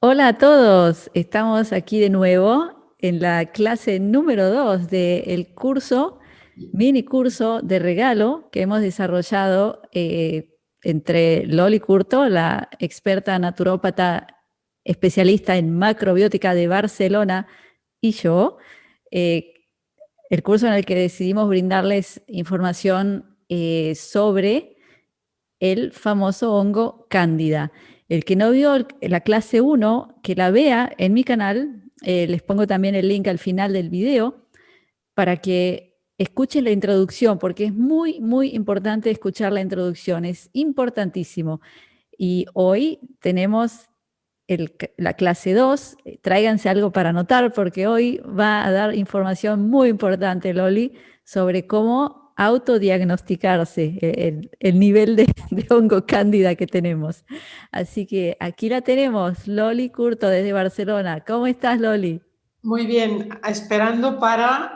Hola a todos, estamos aquí de nuevo en la clase número 2 del curso, mini curso de regalo que hemos desarrollado entre Loli Curto, la experta naturópata especialista en macrobiótica de Barcelona, y yo. eh, el curso en el que decidimos brindarles información sobre el famoso hongo Cándida. El que no vio la clase 1, que la vea en mi canal, les pongo también el link al final del video para que escuchen la introducción, porque es muy, muy importante escuchar la introducción, es importantísimo. Y hoy tenemos la clase 2, tráiganse algo para anotar, porque hoy va a dar información muy importante, Loli, sobre cómo autodiagnosticarse, el nivel de hongo cándida que tenemos. Así que aquí la tenemos, Loli Curto desde Barcelona. ¿Cómo estás, Loli? Muy bien, esperando para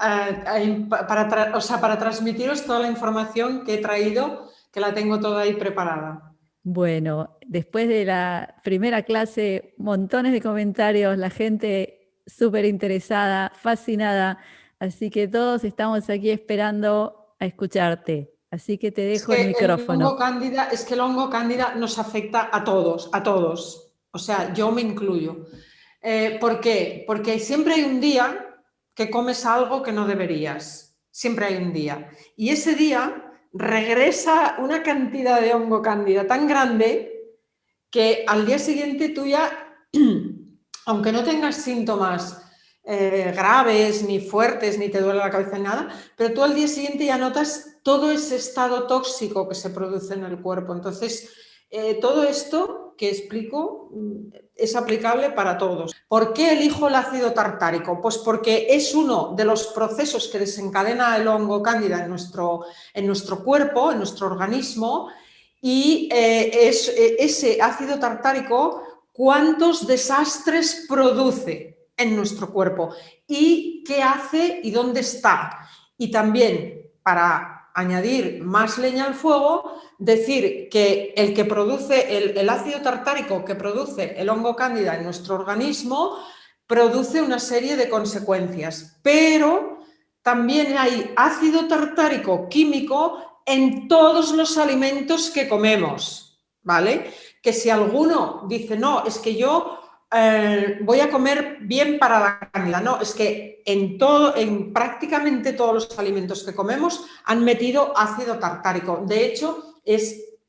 transmitiros toda la información que he traído, que la tengo toda ahí preparada. Bueno, después de la primera clase, montones de comentarios, la gente súper interesada, fascinada, así que todos estamos aquí esperando a escucharte. Así que te Es dejo el que micrófono. el hongo cándida nos afecta a todos, a todos. O sea, yo me incluyo. ¿Por qué? Porque siempre hay un día que comes algo que no deberías. Siempre hay un día. Y ese día regresa una cantidad de hongo cándida tan grande que al día siguiente tú ya, aunque no tengas síntomas graves, ni fuertes, ni te duele la cabeza ni nada, pero tú al día siguiente ya notas todo ese estado tóxico que se produce en el cuerpo. Entonces, todo esto que explico es aplicable para todos. ¿Por qué elijo el ácido tartárico? Pues porque es uno de los procesos que desencadena el hongo cándida en nuestro cuerpo, en nuestro organismo, y ese ácido tartárico, ¿cuántos desastres produce en nuestro cuerpo? ¿Y qué hace y dónde está? Y también, para añadir más leña al fuego, decir que el que produce el ácido tartárico que produce el hongo cándida en nuestro organismo produce una serie de consecuencias, pero también hay ácido tartárico químico en todos los alimentos que comemos, ¿vale? Que si alguno dice, no, es que yo voy a comer bien para la cándida, no, es que en prácticamente todos los alimentos que comemos han metido ácido tartárico. De hecho,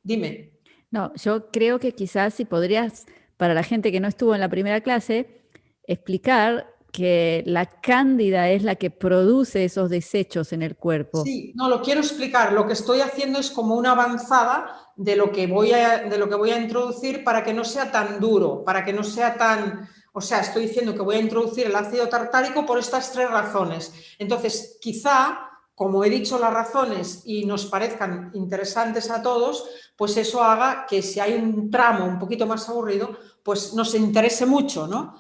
dime. No, yo creo que quizás si podrías, para la gente que no estuvo en la primera clase, explicar que la cándida es la que produce esos desechos en el cuerpo. Sí, no, lo quiero explicar. Lo que estoy haciendo es como una avanzada de lo que voy a introducir para que no sea tan duro, para que no sea tan... O sea, estoy diciendo que voy a introducir el ácido tartárico por estas tres razones. Entonces, quizá, como he dicho las razones y nos parezcan interesantes a todos, pues eso haga que si hay un tramo un poquito más aburrido, pues nos interese mucho, ¿no?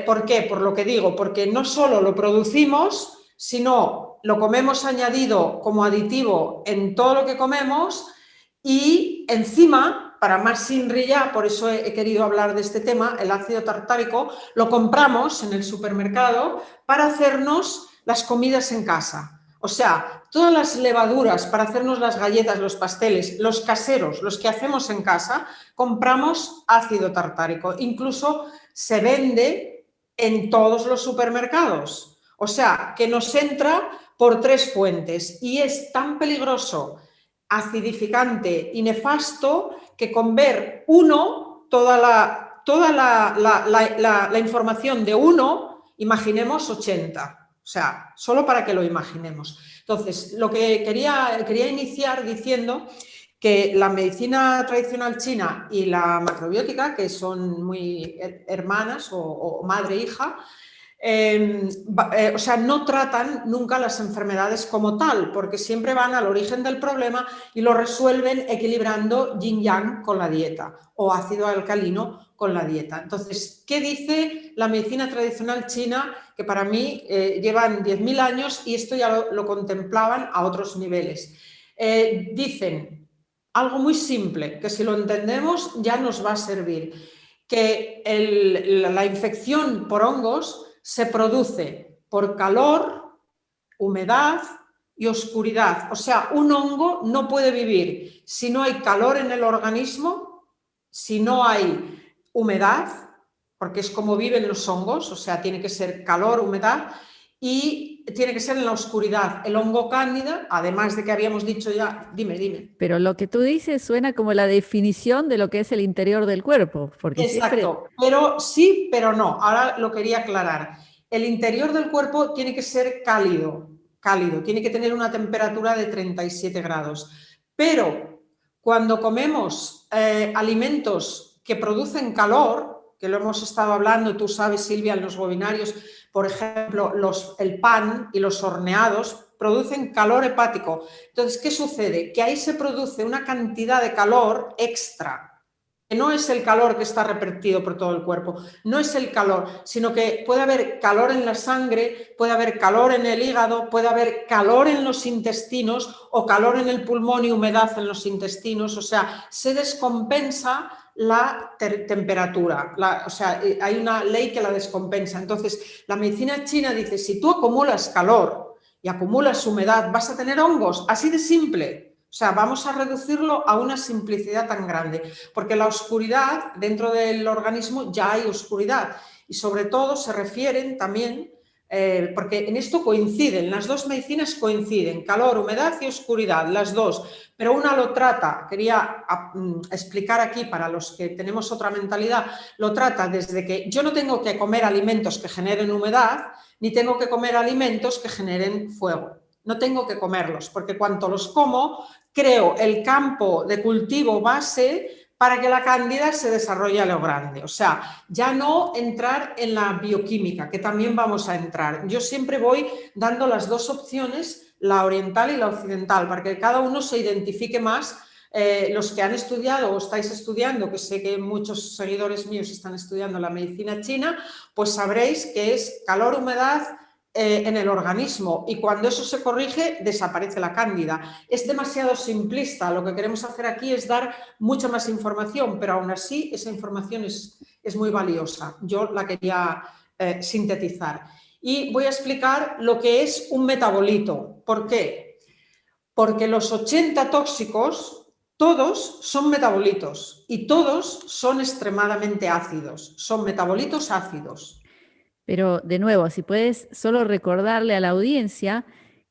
¿Por qué? Por lo que digo, porque no solo lo producimos, sino lo comemos añadido como aditivo en todo lo que comemos y encima, para más sinrilla, por eso he querido hablar de este tema, el ácido tartárico, lo compramos en el supermercado para hacernos las comidas en casa. O sea, todas las levaduras para hacernos las galletas, los pasteles, los caseros, los que hacemos en casa, compramos ácido tartárico. Incluso se vende en todos los supermercados. O sea, que nos entra por tres fuentes y es tan peligroso, acidificante y nefasto que con ver uno, toda la información de uno, imaginemos 80. O sea, solo para que lo imaginemos. Entonces, lo que quería iniciar diciendo que la medicina tradicional china y la macrobiótica, que son muy hermanas o madre e hija, o sea, no tratan nunca las enfermedades como tal, porque siempre van al origen del problema y lo resuelven equilibrando yin-yang con la dieta o ácido alcalino con la dieta. Entonces, ¿qué dice la medicina tradicional china? Que para mí llevan 10.000 años y esto ya lo contemplaban a otros niveles. Dicen algo muy simple, que si lo entendemos ya nos va a servir. que la infección por hongos se produce por calor, humedad y oscuridad. O sea, un hongo no puede vivir si no hay calor en el organismo, si no hay humedad, porque es como viven los hongos, o sea, tiene que ser calor, humedad, y tiene que ser en la oscuridad. El hongo cándida, además de que habíamos dicho ya, dime. Pero lo que tú dices suena como la definición de lo que es el interior del cuerpo, porque siempre... Exacto, pero sí, pero no. Ahora lo quería aclarar. El interior del cuerpo tiene que ser cálido, tiene que tener una temperatura de 37 grados. Pero cuando comemos alimentos que producen calor, que lo hemos estado hablando, tú sabes, Silvia, en los webinarios, por ejemplo, el pan y los horneados producen calor hepático. Entonces, ¿qué sucede? Que ahí se produce una cantidad de calor extra, que no es el calor que está repartido por todo el cuerpo, no es el calor, sino que puede haber calor en la sangre, puede haber calor en el hígado, puede haber calor en los intestinos o calor en el pulmón y humedad en los intestinos, o sea, se descompensa la temperatura, o sea, hay una ley que la descompensa. Entonces, la medicina china dice, si tú acumulas calor y acumulas humedad, vas a tener hongos, así de simple. O sea, vamos a reducirlo a una simplicidad tan grande, porque la oscuridad, dentro del organismo ya hay oscuridad y sobre todo se refieren también, porque en esto coinciden, las dos medicinas coinciden, calor, humedad y oscuridad, las dos, pero una lo trata, quería explicar aquí para los que tenemos otra mentalidad, lo trata desde que yo no tengo que comer alimentos que generen humedad, ni tengo que comer alimentos que generen fuego. No tengo que comerlos, porque cuanto los como, creo el campo de cultivo base para que la cándida se desarrolle a lo grande. O sea, ya no entrar en la bioquímica, que también vamos a entrar. Yo siempre voy dando las dos opciones, la oriental y la occidental, para que cada uno se identifique más. Los que han estudiado o estáis estudiando, que sé que muchos seguidores míos están estudiando la medicina china, pues sabréis que es calor, humedad, en el organismo, y cuando eso se corrige desaparece la cándida. Es demasiado simplista, lo que queremos hacer aquí es dar mucha más información, pero aún así esa información es muy valiosa. Yo la quería sintetizar. Y voy a explicar lo que es un metabolito. ¿Por qué? Porque los 80 tóxicos, todos son metabolitos y todos son extremadamente ácidos, son metabolitos ácidos. Pero de nuevo, si puedes solo recordarle a la audiencia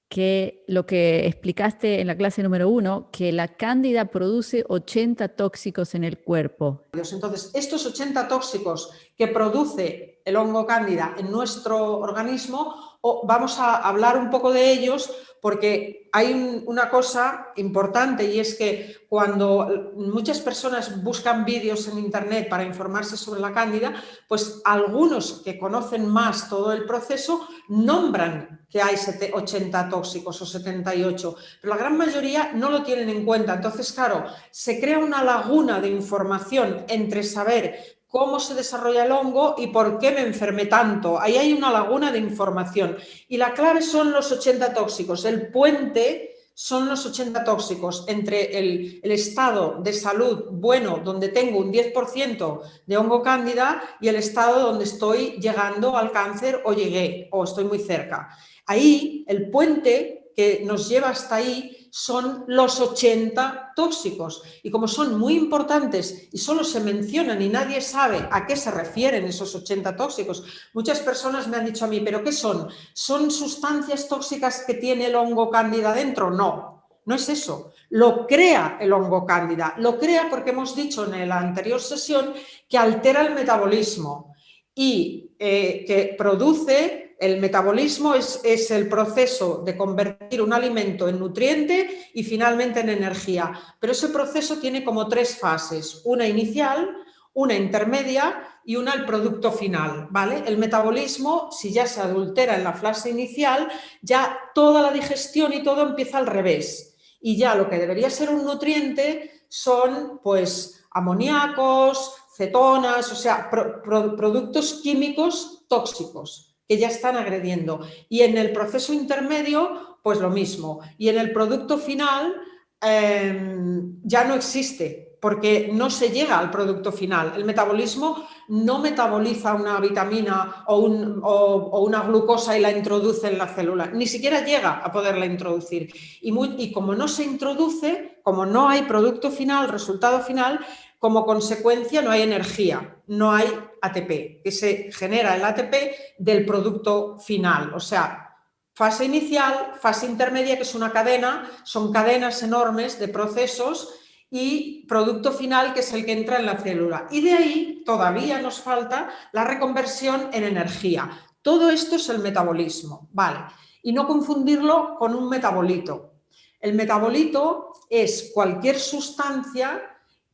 que lo que explicaste en la clase número 1, que la cándida produce 80 tóxicos en el cuerpo. Entonces, estos 80 tóxicos que produce el hongo cándida en nuestro organismo, vamos a hablar un poco de ellos porque hay una cosa importante, y es que cuando muchas personas buscan vídeos en internet para informarse sobre la cándida, pues algunos que conocen más todo el proceso nombran que hay 80 tóxicos o 78, pero la gran mayoría no lo tienen en cuenta. Entonces, claro, se crea una laguna de información entre saber cómo se desarrolla el hongo y por qué me enfermé tanto. Ahí hay una laguna de información. Y la clave son los 80 tóxicos. El puente son los 80 tóxicos entre el estado de salud bueno, donde tengo un 10% de hongo cándida, y el estado donde estoy llegando al cáncer o llegué o estoy muy cerca. Ahí, el puente que nos lleva hasta ahí son los 80 tóxicos, y como son muy importantes y solo se mencionan y nadie sabe a qué se refieren esos 80 tóxicos, muchas personas me han dicho a mí, ¿pero qué son? ¿Son sustancias tóxicas que tiene el hongo cándida dentro? No, no es eso. Lo crea el hongo cándida, lo crea porque hemos dicho en la anterior sesión que altera el metabolismo y que produce... El metabolismo es el proceso de convertir un alimento en nutriente y finalmente en energía. Pero ese proceso tiene como tres fases: una inicial, una intermedia y una el producto final, ¿vale? El metabolismo, si ya se adultera en la fase inicial, ya toda la digestión y todo empieza al revés. Y ya lo que debería ser un nutriente son, pues, amoníacos, cetonas, o sea, productos químicos tóxicos que ya están agrediendo. Y en el proceso intermedio, pues lo mismo. Y en el producto final ya no existe, porque no se llega al producto final. El metabolismo no metaboliza una vitamina o una glucosa y la introduce en la célula, ni siquiera llega a poderla introducir. Y como no se introduce, como no hay producto final, resultado final, como consecuencia no hay energía, no hay ATP, que se genera el ATP del producto final. O sea, fase inicial, fase intermedia, que es una cadena, son cadenas enormes de procesos, y producto final, que es el que entra en la célula. Y de ahí todavía nos falta la reconversión en energía. Todo esto es el metabolismo, ¿vale? Y no confundirlo con un metabolito. El metabolito es cualquier sustancia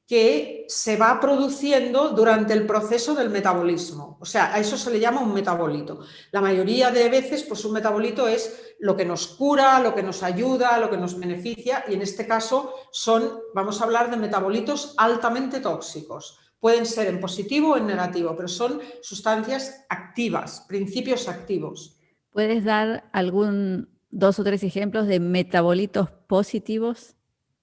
que se va produciendo durante el proceso del metabolismo. O sea, a eso se le llama un metabolito. La mayoría de veces, pues un metabolito es lo que nos cura, lo que nos ayuda, lo que nos beneficia, y en este caso vamos a hablar de metabolitos altamente tóxicos. Pueden ser en positivo o en negativo, pero son sustancias activas, principios activos. ¿Puedes dar dos o tres ejemplos de metabolitos positivos?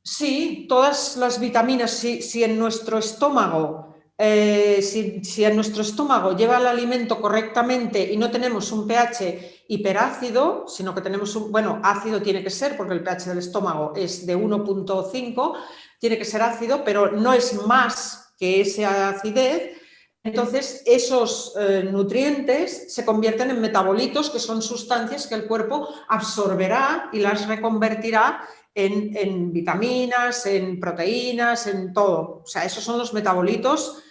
Sí, todas las vitaminas, si en nuestro estómago, si en nuestro estómago lleva el alimento correctamente y no tenemos un pH hiperácido, sino que tenemos bueno, ácido tiene que ser, porque el pH del estómago es de 1,5, tiene que ser ácido, pero no es más que esa acidez. Entonces, esos nutrientes se convierten en metabolitos, que son sustancias que el cuerpo absorberá y las reconvertirá en vitaminas, en proteínas, en todo. O sea, esos son los metabolitos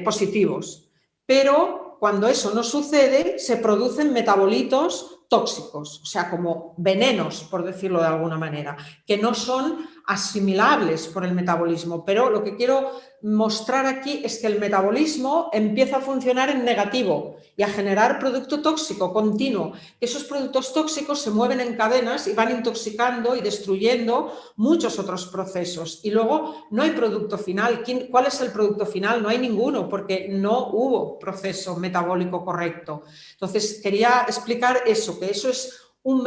positivos. Pero cuando eso no sucede, se producen metabolitos tóxicos, o sea, como venenos, por decirlo de alguna manera, que no son asimilables por el metabolismo. Pero lo que quiero mostrar aquí es que el metabolismo empieza a funcionar en negativo y a generar producto tóxico continuo. Esos productos tóxicos se mueven en cadenas y van intoxicando y destruyendo muchos otros procesos. Y luego no hay producto final. ¿Cuál es el producto final? No hay ninguno, porque no hubo proceso metabólico correcto. Entonces, quería explicar eso, que eso es un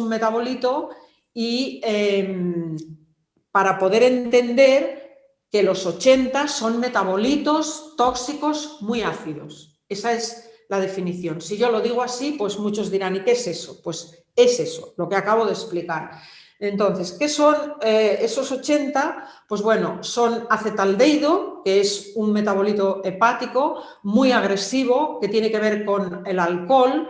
metabolito, y para poder entender que los 80 son metabolitos tóxicos muy ácidos. Esa es la definición. Si yo lo digo así, pues muchos dirán, ¿y qué es eso? Pues es eso, lo que acabo de explicar. Entonces, ¿qué son esos 80? Pues bueno, son acetaldehído, que es un metabolito hepático muy agresivo, que tiene que ver con el alcohol,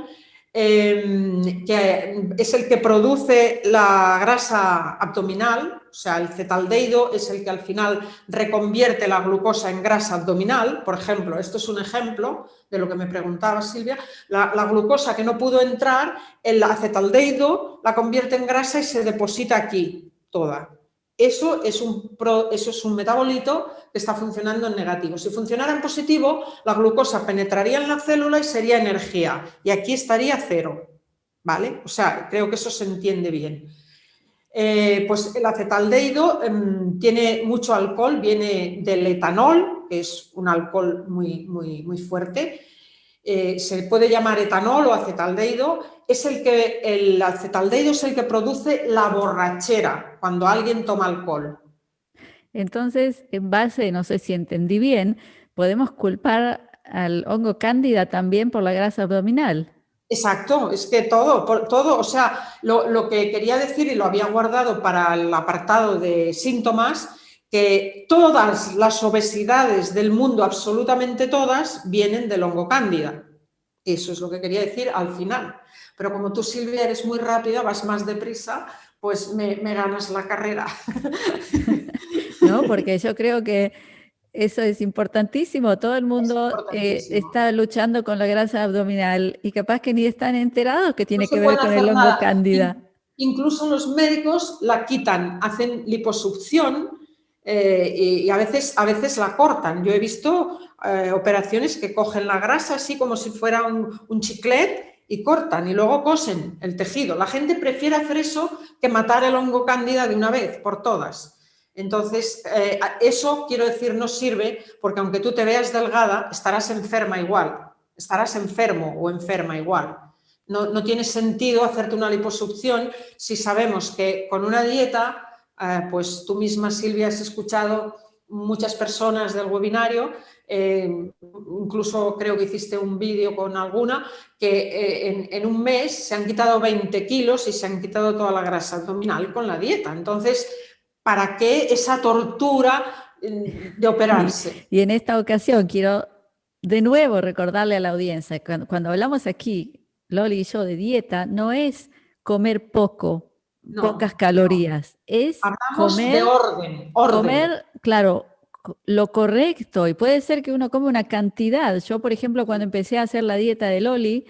que es el que produce la grasa abdominal. O sea, el acetaldehído es el que al final reconvierte la glucosa en grasa abdominal. Por ejemplo, esto es un ejemplo de lo que me preguntaba Silvia. La glucosa que no pudo entrar, el acetaldehído la convierte en grasa y se deposita aquí toda. Eso es un metabolito que está funcionando en negativo. Si funcionara en positivo, la glucosa penetraría en la célula y sería energía. Y aquí estaría cero, ¿vale? O sea, creo que eso se entiende bien. Pues el acetaldehído tiene mucho alcohol, viene del etanol, que es un alcohol muy, muy, muy fuerte. Se puede llamar etanol o acetaldehído. El acetaldehído es el que produce la borrachera cuando alguien toma alcohol. Entonces, en base, no sé si entendí bien, podemos culpar al hongo cándida también por la grasa abdominal. Exacto, es que todo, o sea, lo que quería decir, y lo había guardado para el apartado de síntomas, que todas las obesidades del mundo, absolutamente todas, vienen del hongo cándida. Eso es lo que quería decir al final. Pero como tú, Silvia, eres muy rápida, vas más deprisa, pues me ganas la carrera. ¿No? Porque yo creo que eso es importantísimo. Todo el Es mundo importantísimo. está luchando con la grasa abdominal y capaz que ni están enterados que No tiene se que ver puede con el hacer hongo nada. cándida. Incluso los médicos la quitan, hacen liposucción, y a veces la cortan. Yo he visto operaciones que cogen la grasa así como si fuera un chiclet y cortan y luego cosen el tejido. La gente prefiere hacer eso que matar el hongo cándida de una vez por todas. Entonces, eso, quiero decir, no sirve, porque aunque tú te veas delgada, estarás enferma igual, estarás enfermo o enferma igual. No tiene sentido hacerte una liposucción si sabemos que con una dieta, pues tú misma, Silvia, has escuchado muchas personas del webinario, incluso creo que hiciste un vídeo con alguna, que en un mes se han quitado 20 kilos y se han quitado toda la grasa abdominal con la dieta. Entonces, ¿para qué esa tortura de operarse? Y en esta ocasión quiero de nuevo recordarle a la audiencia, cuando hablamos aquí, Loli y yo, de dieta, no es comer poco, pocas No, no. calorías, es Hablamos de orden, orden. comer, claro, lo correcto. Y puede ser que uno come una cantidad. Yo, por ejemplo, cuando empecé a hacer la dieta de Loli,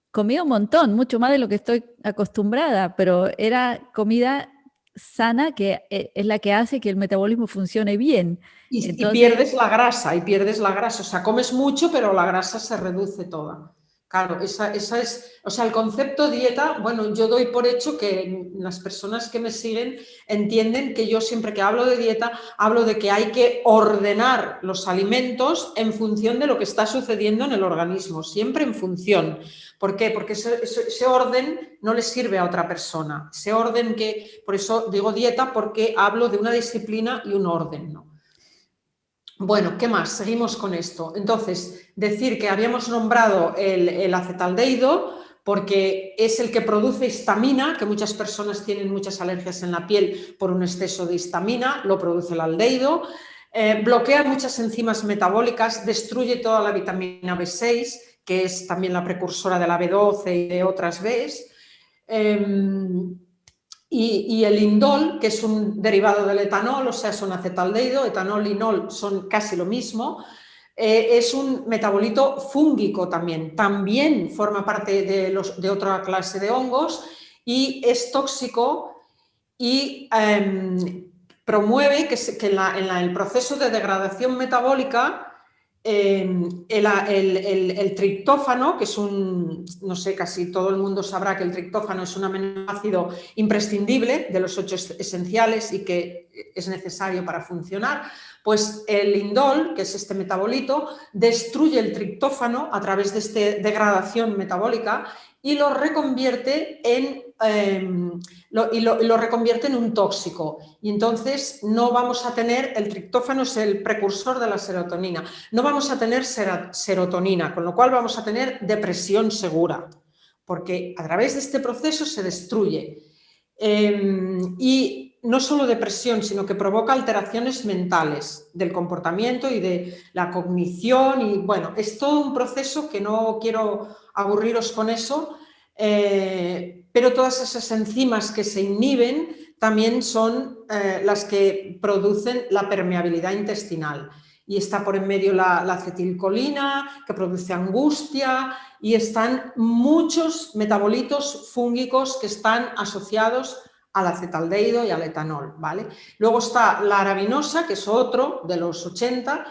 comía un montón, mucho más de lo que estoy acostumbrada, pero era comida sana que es la que hace que el metabolismo funcione bien. Y Entonces, pierdes la grasa, y pierdes la grasa. O sea, comes mucho, pero la grasa se reduce toda. Claro, esa es, o sea, el concepto dieta, bueno, yo doy por hecho que las personas que me siguen entienden que yo siempre que hablo de dieta, hablo de que hay que ordenar los alimentos en función de lo que está sucediendo en el organismo, siempre en función. ¿Por qué? Porque ese orden no le sirve a otra persona. Ese orden que, por eso digo dieta, porque hablo de una disciplina y un orden, ¿no? Bueno, ¿qué más? Seguimos con esto. Entonces, decir que habíamos nombrado el acetaldehído porque es el que produce histamina, que muchas personas tienen muchas alergias en la piel por un exceso de histamina, lo produce el aldehído, bloquea muchas enzimas metabólicas, destruye toda la vitamina B6, que es también la precursora de la B12 y de otras Bs. Y el indol, que es un derivado del etanol, o sea, es un acetaldehído, etanol y inol son casi lo mismo, es un metabolito fúngico también forma parte de otra clase de hongos y es tóxico y promueve que en el proceso de degradación metabólica el triptófano, que es no sé, casi todo el mundo sabrá que el triptófano es un aminoácido imprescindible de los 8 esenciales y que es necesario para funcionar, pues el indol, que es este metabolito, destruye el triptófano a través de esta degradación metabólica y lo reconvierte lo reconvierte en un tóxico. Y entonces no vamos a tener, el triptófano es el precursor de la serotonina, no vamos a tener serotonina, con lo cual vamos a tener depresión segura, porque a través de este proceso se destruye. Y no solo depresión, sino que provoca alteraciones mentales del comportamiento y de la cognición. Y bueno, es todo un proceso que no quiero aburriros con eso, pero todas esas enzimas que se inhiben también son las que producen la permeabilidad intestinal. Y está por en medio la acetilcolina, que produce angustia, y están muchos metabolitos fúngicos que están asociados al acetaldehído y al etanol, ¿vale? Luego está la arabinosa, que es otro de los 80,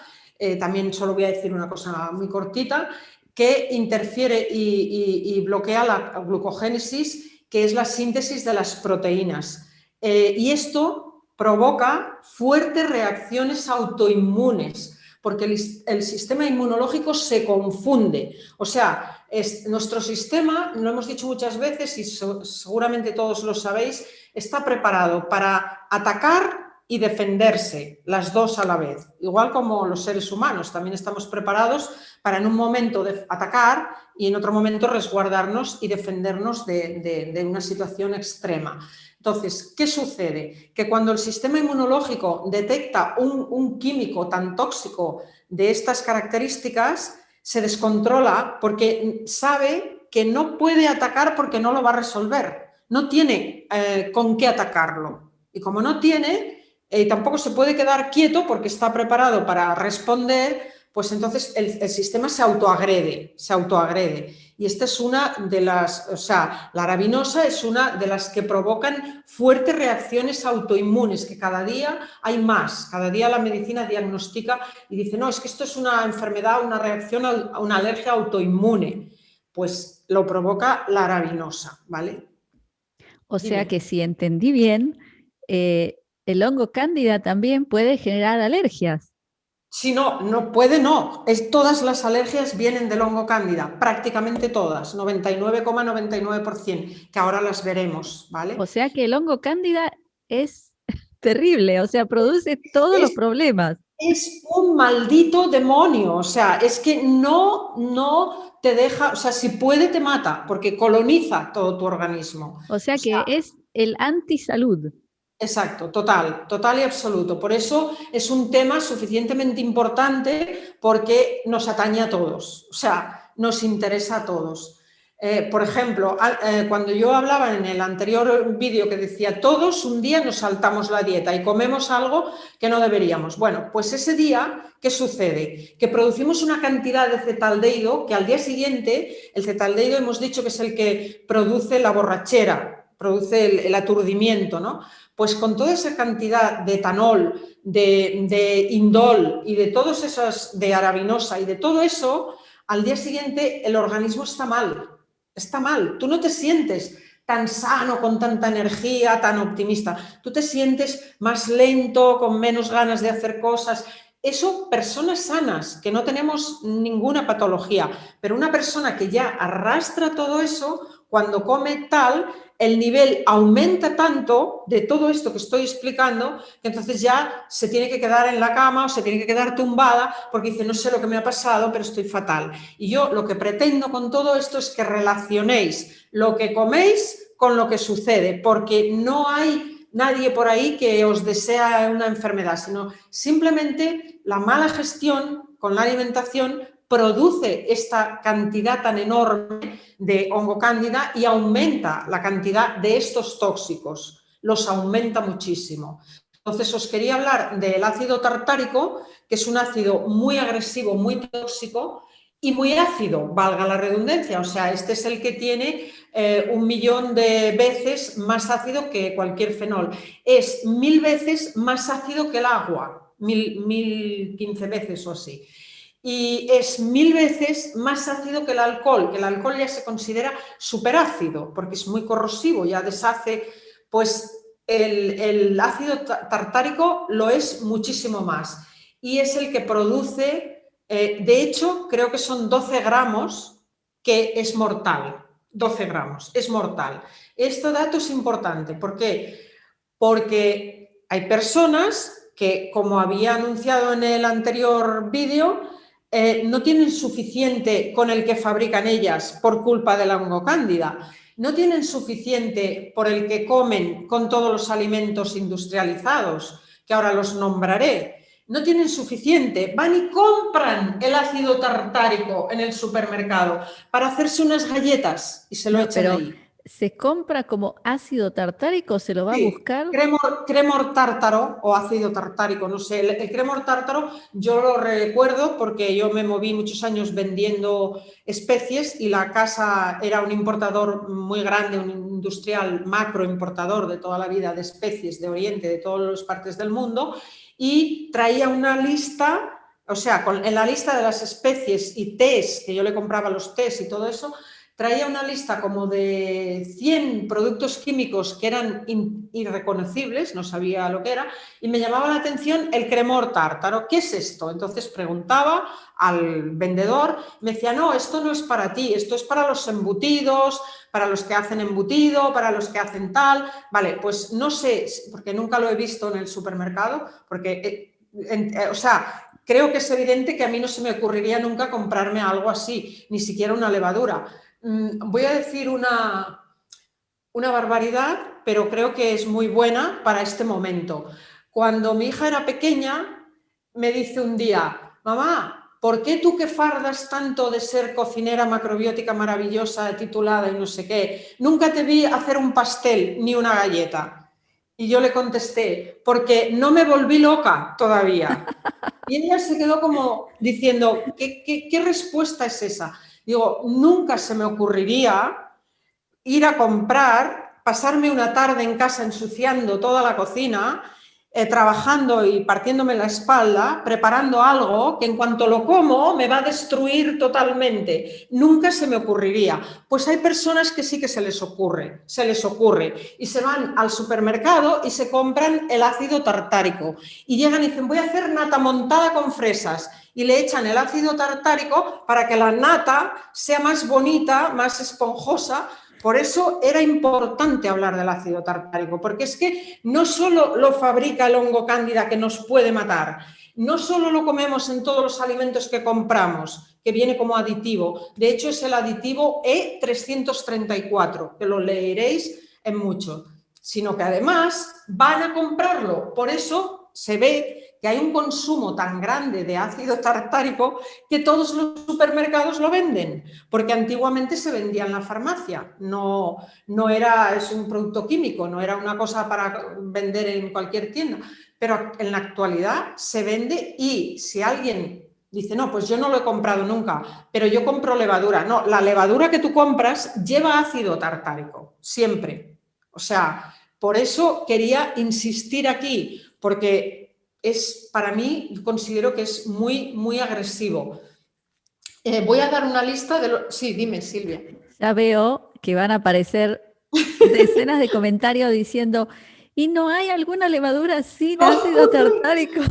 también solo voy a decir una cosa muy cortita, que interfiere y bloquea la glucogénesis, que es la síntesis de las proteínas. Y esto provoca fuertes reacciones autoinmunes, porque el sistema inmunológico se confunde. O sea, nuestro sistema, lo hemos dicho muchas veces y seguramente todos lo sabéis, está preparado para atacar y defenderse, las dos a la vez. Igual como los seres humanos, también estamos preparados para en un momento atacar y en otro momento resguardarnos y defendernos de una situación extrema. Entonces, ¿qué sucede? Que cuando el sistema inmunológico detecta un químico tan tóxico de estas características, se descontrola porque sabe que no puede atacar porque no lo va a resolver. No tiene con qué atacarlo. Y como no tiene, tampoco se puede quedar quieto porque está preparado para responder, pues entonces el sistema se autoagrede. Y esta es una de las, o sea, la arabinosa es una de las que provocan fuertes reacciones autoinmunes, que cada día hay más, cada día la medicina diagnostica y dice, no, es que esto es una enfermedad, una reacción a una alergia autoinmune. Pues lo provoca la arabinosa, ¿vale? o sea Dime. que si entendí bien, el hongo cándida también puede generar alergias. Si no, no puede, no. Todas las alergias vienen del hongo cándida, prácticamente todas, 99,99%, que ahora las veremos, O ¿vale? sea que el hongo cándida es terrible, o sea, produce todos los Es, problemas. es un maldito demonio, o sea, es que no te deja, o sea, si puede te mata, porque coloniza todo tu organismo. O sea O sea, que es el antisalud. exacto, total, total y absoluto. Por eso es un tema suficientemente importante porque nos atañe a todos, o sea, nos interesa a todos. Por ejemplo, cuando yo hablaba en el anterior vídeo que decía todos un día nos saltamos la dieta y comemos algo que no deberíamos. Bueno, pues ese día, ¿qué sucede? Que producimos una cantidad de cetaldehído que al día siguiente, el cetaldehído hemos dicho que es el que produce la borrachera, produce el aturdimiento, ¿no? Pues con toda esa cantidad de etanol, de indol y de todos esos, de arabinosa y de todo eso, al día siguiente el organismo está mal. Está mal. Tú no te sientes tan sano, con tanta energía, tan optimista. Tú te sientes más lento, con menos ganas de hacer cosas. Eso, personas sanas, que no tenemos ninguna patología, pero una persona que ya arrastra todo eso, cuando come tal, el nivel aumenta tanto de todo esto que estoy explicando que entonces ya se tiene que quedar en la cama o se tiene que quedar tumbada porque dice, no sé lo que me ha pasado, pero estoy fatal. Y yo lo que pretendo con todo esto es que relacionéis lo que coméis con lo que sucede, porque no hay nadie por ahí que os desea una enfermedad, sino simplemente la mala gestión con la alimentación produce esta cantidad tan enorme de hongo cándida y aumenta la cantidad de estos tóxicos, los aumenta muchísimo. Entonces os quería hablar del ácido tartárico, que es un ácido muy agresivo, muy tóxico y muy ácido, valga la redundancia, o sea, este es el que tiene 1.000.000 de veces más ácido que cualquier fenol. Es 1000 veces más ácido que el agua, 1015 veces o así. Y es 1000 veces más ácido que el alcohol ya se considera superácido porque es muy corrosivo, ya deshace, pues el ácido tartárico lo es muchísimo más y es el que produce, de hecho creo que son 12 gramos, que es mortal, 12 gramos, es mortal. Este dato es importante, ¿por qué? Porque hay personas que, como había anunciado en el anterior vídeo, no tienen suficiente con el que fabrican ellas por culpa de la hongo cándida, no tienen suficiente por el que comen con todos los alimentos industrializados, que ahora los nombraré, no tienen suficiente, van y compran el ácido tartárico en el supermercado para hacerse unas galletas y se lo No, echan pero ahí. ¿se compra como ácido tartárico? ¿Se lo va a Sí, buscar? cremor tártaro o ácido tartárico, no sé. El cremor tártaro yo lo recuerdo porque yo me moví muchos años vendiendo especies y la casa era un importador muy grande, un industrial macro importador de toda la vida de especies de Oriente, de todas las partes del mundo, y traía una lista, o sea, en la lista de las especies y tés, que yo le compraba los tés y todo eso, traía una lista como de 100 productos químicos que eran irreconocibles, no sabía lo que era, y me llamaba la atención el cremor tártaro. ¿Qué es esto? Entonces preguntaba al vendedor, me decía, no, esto no es para ti, esto es para los embutidos, para los que hacen embutido, para los que hacen tal. Vale, pues no sé, porque nunca lo he visto en el supermercado, porque, o sea, creo que es evidente que a mí no se me ocurriría nunca comprarme algo así, ni siquiera una levadura. Voy a decir una barbaridad, pero creo que es muy buena para este momento. Cuando mi hija era pequeña, me dice un día, mamá, ¿por qué tú que fardas tanto de ser cocinera macrobiótica maravillosa, titulada y no sé qué, nunca te vi hacer un pastel ni una galleta? Y yo le contesté, porque no me volví loca todavía. Y ella se quedó como diciendo, ¿qué respuesta es esa? Digo, nunca se me ocurriría ir a comprar, pasarme una tarde en casa ensuciando toda la cocina, trabajando y partiéndome la espalda, preparando algo que en cuanto lo como me va a destruir totalmente. Nunca se me ocurriría. Pues hay personas que sí que se les ocurre y se van al supermercado y se compran el ácido tartárico y llegan y dicen, voy a hacer nata montada con fresas y le echan el ácido tartárico para que la nata sea más bonita, más esponjosa. Por eso era importante hablar del ácido tartárico, porque es que no solo lo fabrica el hongo cándida que nos puede matar, No solo lo comemos en todos los alimentos que compramos, que viene como aditivo, de hecho es el aditivo E334, que lo leeréis en mucho, sino que además van a comprarlo. Por eso se ve que hay un consumo tan grande de ácido tartárico que todos los supermercados lo venden, porque antiguamente se vendía en la farmacia, no era, es un producto químico, no era una cosa para vender en cualquier tienda, pero en la actualidad se vende y si alguien dice, no, pues yo no lo he comprado nunca, pero yo compro levadura. No, la levadura que tú compras lleva ácido tartárico, siempre. O sea, por eso quería insistir aquí, porque es, para mí, considero que es muy, muy agresivo. Voy a dar una lista de los... Sí, dime, Silvia. Ya veo que van a aparecer decenas de comentarios diciendo, ¿y no hay alguna levadura sin ácido tartárico?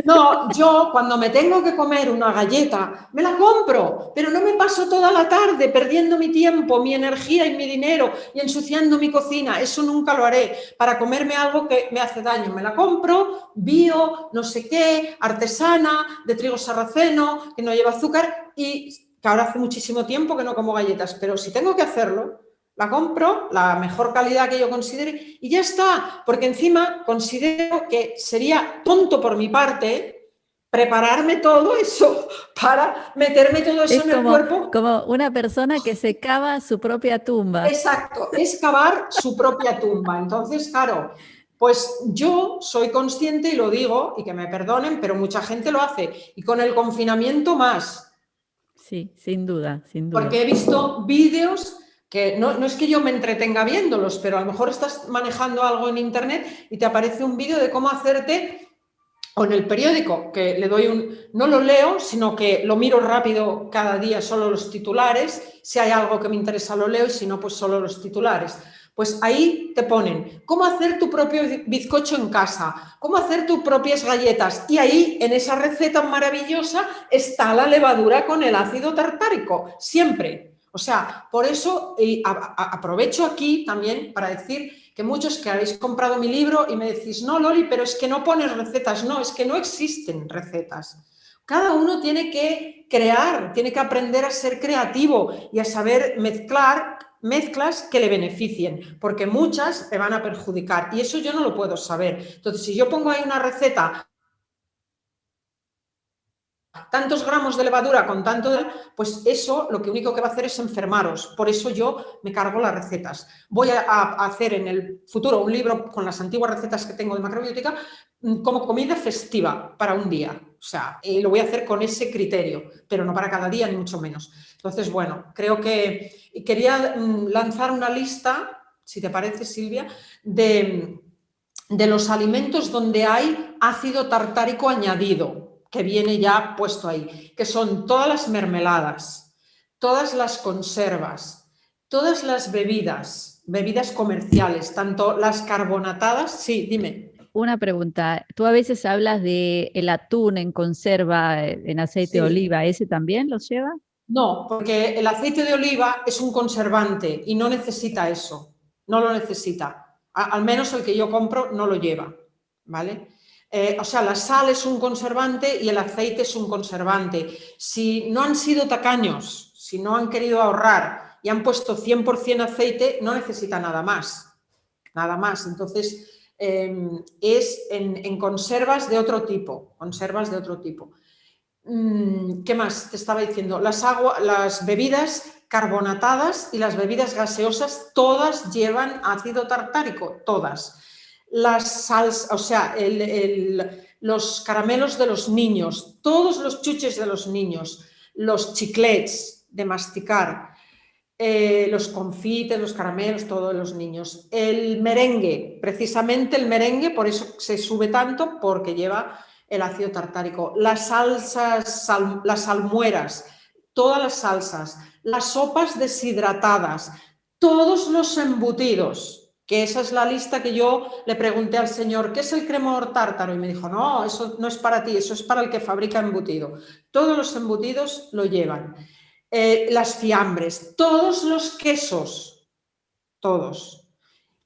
No, yo cuando me tengo que comer una galleta, me la compro, pero no me paso toda la tarde perdiendo mi tiempo, mi energía y mi dinero y ensuciando mi cocina. Eso nunca lo haré para comerme algo que me hace daño. Me la compro, bio, no sé qué, artesana, de trigo sarraceno, que no lleva azúcar y que ahora hace muchísimo tiempo que no como galletas, pero si tengo que hacerlo, la compro, la mejor calidad que yo considere y ya está, porque encima considero que sería tonto por mi parte prepararme todo eso para meterme todo eso Es en el cuerpo. como una persona que se cava su propia tumba. Exacto, es cavar su propia tumba. Entonces, claro, pues yo soy consciente y lo digo, y que me perdonen, pero mucha gente lo hace. Y con el confinamiento más. Sí, sin duda, sin duda. Porque he visto vídeos que no es que yo me entretenga viéndolos, pero a lo mejor estás manejando algo en internet y te aparece un vídeo de cómo hacerte, o en el periódico, que le doy no lo leo, sino que lo miro rápido cada día, solo los titulares, si hay algo que me interesa lo leo y si no, pues solo los titulares. Pues ahí te ponen cómo hacer tu propio bizcocho en casa, cómo hacer tus propias galletas y ahí en esa receta maravillosa está la levadura con el ácido tartárico, siempre. O sea, por eso aprovecho aquí también para decir que muchos que habéis comprado mi libro y me decís, no, Loli, pero es que no pones recetas. No, es que no existen recetas. Cada uno tiene que crear, tiene que aprender a ser creativo y a saber mezclar mezclas que le beneficien, porque muchas le van a perjudicar y eso yo no lo puedo saber. Entonces, si yo pongo ahí una receta, tantos gramos de levadura con tanto de... Pues eso lo que único que va a hacer es enfermaros. Por eso yo me cargo las recetas. Voy a hacer en el futuro un libro con las antiguas recetas que tengo de macrobiótica como comida festiva para un día. O sea, lo voy a hacer con ese criterio, pero no para cada día ni mucho menos. Entonces, bueno, creo que quería lanzar una lista, si te parece, Silvia, de los alimentos donde hay ácido tartárico añadido, que viene ya puesto ahí, que son todas las mermeladas, todas las conservas, todas las bebidas comerciales, tanto las carbonatadas, sí, dime. Una pregunta, tú a veces hablas de el atún en conserva en aceite de Sí. oliva, ¿ese también lo lleva? No, porque el aceite de oliva es un conservante y no necesita eso, no lo necesita. Al menos el que yo compro no lo lleva, ¿vale? O sea, la sal es un conservante y el aceite es un conservante. Si no han sido tacaños, si no han querido ahorrar y han puesto 100% aceite, no necesita nada más, nada más. Entonces, es en conservas de otro tipo, conservas de otro tipo. ¿Qué más te estaba diciendo? Las bebidas carbonatadas y las bebidas gaseosas, todas llevan ácido tartárico, todas. Las salsas, o sea, los caramelos de los niños, todos los chuches de los niños, los chiclets de masticar, los confites, los caramelos, todos los niños. El merengue, precisamente el merengue, por eso se sube tanto, porque lleva el ácido tartárico. Las salsas, las salmueras, todas las salsas, las sopas deshidratadas, todos los embutidos, que esa es la lista que yo le pregunté al señor, ¿qué es el cremor tártaro? Y me dijo, no, eso no es para ti, eso es para el que fabrica embutido. Todos los embutidos lo llevan. Las fiambres, todos los quesos, todos.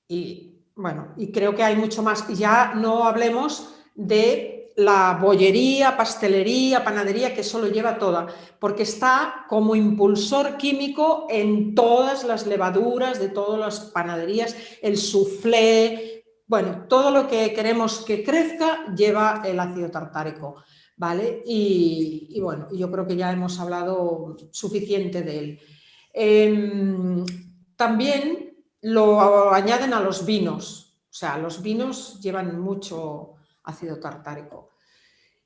Y bueno, y creo que hay mucho más. Y ya no hablemos de la bollería, pastelería, panadería, que eso lo lleva toda, porque está como impulsor químico en todas las levaduras de todas las panaderías, el soufflé, bueno, todo lo que queremos que crezca lleva el ácido tartárico, ¿vale? Y bueno, yo creo que ya hemos hablado suficiente de él. También lo añaden a los vinos, o sea, los vinos llevan mucho ácido tartárico.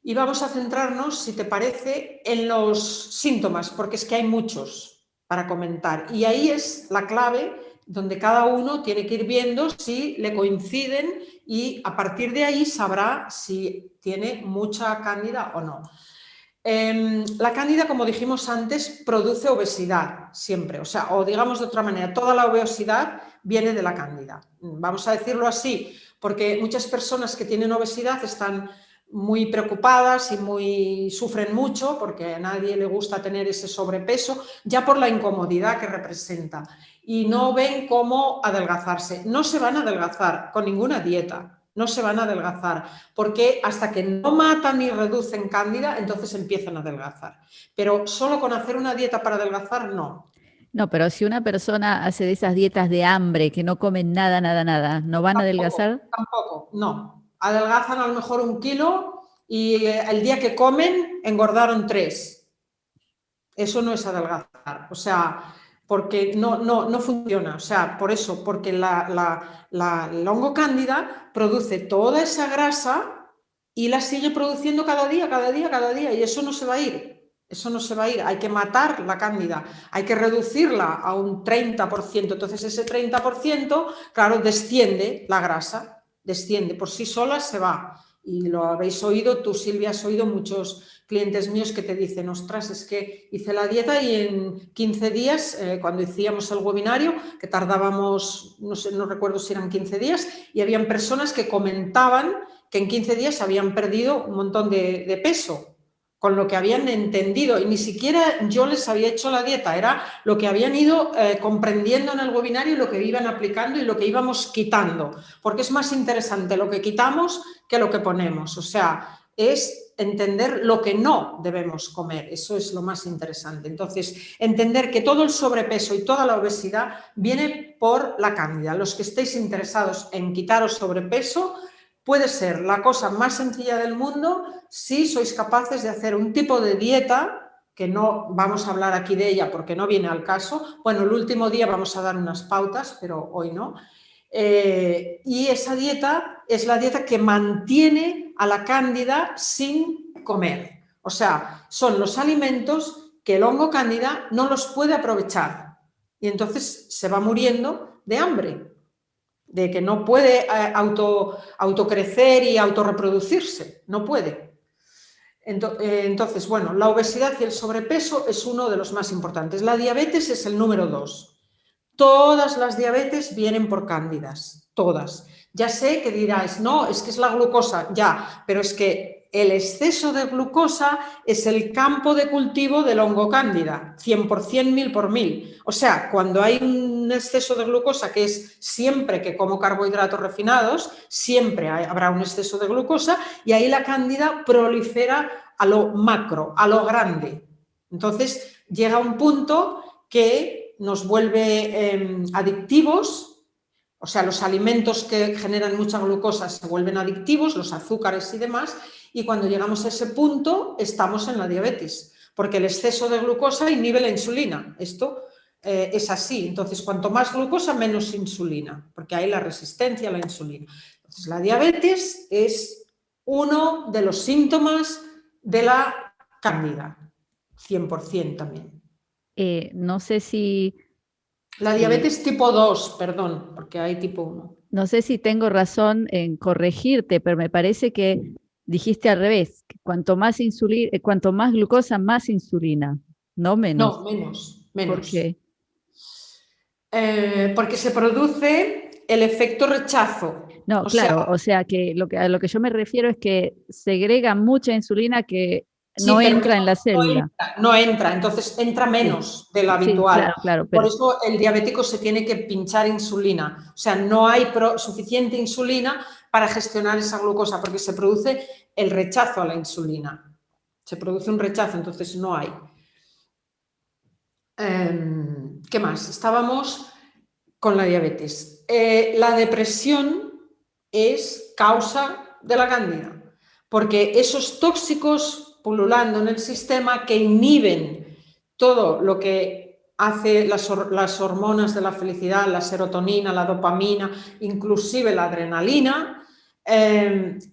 Y vamos a centrarnos, si te parece, en los síntomas, porque es que hay muchos para comentar. Y ahí es la clave donde cada uno tiene que ir viendo si le coinciden y a partir de ahí sabrá si tiene mucha cándida o no. La cándida, como dijimos antes, produce obesidad siempre, o sea, o digamos de otra manera, toda la obesidad viene de la cándida. Vamos a decirlo así, porque muchas personas que tienen obesidad están muy preocupadas y sufren mucho porque a nadie le gusta tener ese sobrepeso, ya por la incomodidad que representa, y no ven cómo adelgazarse. No se van a adelgazar con ninguna dieta. No se van a adelgazar, porque hasta que no matan y reducen cándida, entonces empiezan a adelgazar. Pero solo con hacer una dieta para adelgazar, no. No, pero si una persona hace de esas dietas de hambre, que no comen nada, nada, nada, ¿no van a Tampoco, adelgazar? tampoco, no. Adelgazan a lo mejor 1 kilo y el día que comen engordaron 3. Eso no es adelgazar, o sea, porque no funciona, o sea, por eso, porque el hongo cándida produce toda esa grasa y la sigue produciendo cada día, cada día, cada día, y eso no se va a ir, eso no se va a ir, hay que matar la cándida, hay que reducirla a un 30%, entonces ese 30%, claro, desciende la grasa, desciende, por sí sola se va. Y lo habéis oído, tú Silvia has oído muchos clientes míos que te dicen, ostras, es que hice la dieta y en 15 días, cuando hacíamos el webinario, que tardábamos, no sé, no recuerdo si eran 15 días, y habían personas que comentaban que en 15 días habían perdido un montón de peso, con lo que habían entendido, y ni siquiera yo les había hecho la dieta, era lo que habían ido comprendiendo en el webinario y lo que iban aplicando y lo que íbamos quitando, porque es más interesante lo que quitamos que lo que ponemos, o sea, es entender lo que no debemos comer, eso es lo más interesante. Entonces, entender que todo el sobrepeso y toda la obesidad viene por la cándida. Los que estéis interesados en quitaros sobrepeso, puede ser la cosa más sencilla del mundo si sois capaces de hacer un tipo de dieta, que no vamos a hablar aquí de ella porque no viene al caso. Bueno, el último día vamos a dar unas pautas, pero hoy no. Y esa dieta es la dieta que mantiene a la cándida sin comer. O sea, son los alimentos que el hongo cándida no los puede aprovechar. Y entonces se va muriendo de hambre, de que no puede autocrecer y autorreproducirse, no puede. Entonces, bueno, la obesidad y el sobrepeso es uno de los más importantes. La diabetes es el número 2. Todas las diabetes vienen por cándidas, todas. Ya sé que diráis, no, es que es la glucosa, ya, pero es que el exceso de glucosa es el campo de cultivo del hongo cándida, 100%, 1000 por 1000. O sea, cuando hay un exceso de glucosa, que es siempre que como carbohidratos refinados, siempre habrá un exceso de glucosa y ahí la cándida prolifera a lo macro, a lo grande. Entonces llega un punto que nos vuelve adictivos, o sea, los alimentos que generan mucha glucosa se vuelven adictivos, los azúcares y demás, y cuando llegamos a ese punto estamos en la diabetes, porque el exceso de glucosa inhibe la insulina. Esto es así, entonces cuanto más glucosa, menos insulina, porque hay la resistencia a la insulina. Entonces la diabetes es uno de los síntomas de la cándida, 100% también. No sé si, La diabetes tipo 2, perdón, porque hay tipo 1. no sé si tengo razón en corregirte, pero me parece que dijiste al revés, que cuanto más glucosa, más insulina, no menos. No, menos, ¿Por menos. qué? Porque se produce el efecto rechazo. No, O sea, claro, o sea que a lo que yo me refiero es que segrega mucha insulina que Sí, no pero entra en la célula. no entra, entonces entra Sí, menos de lo sí, habitual. claro, claro, Por pero eso el diabético se tiene que pinchar insulina. O sea, no hay suficiente insulina para gestionar esa glucosa, porque se produce el rechazo a la insulina. Se produce un rechazo, entonces no hay. ¿Qué más? Estábamos con la diabetes. La depresión es causa de la cándida, porque esos tóxicos pululando en el sistema que inhiben todo lo que hace las hormonas de la felicidad, la serotonina, la dopamina, inclusive la adrenalina,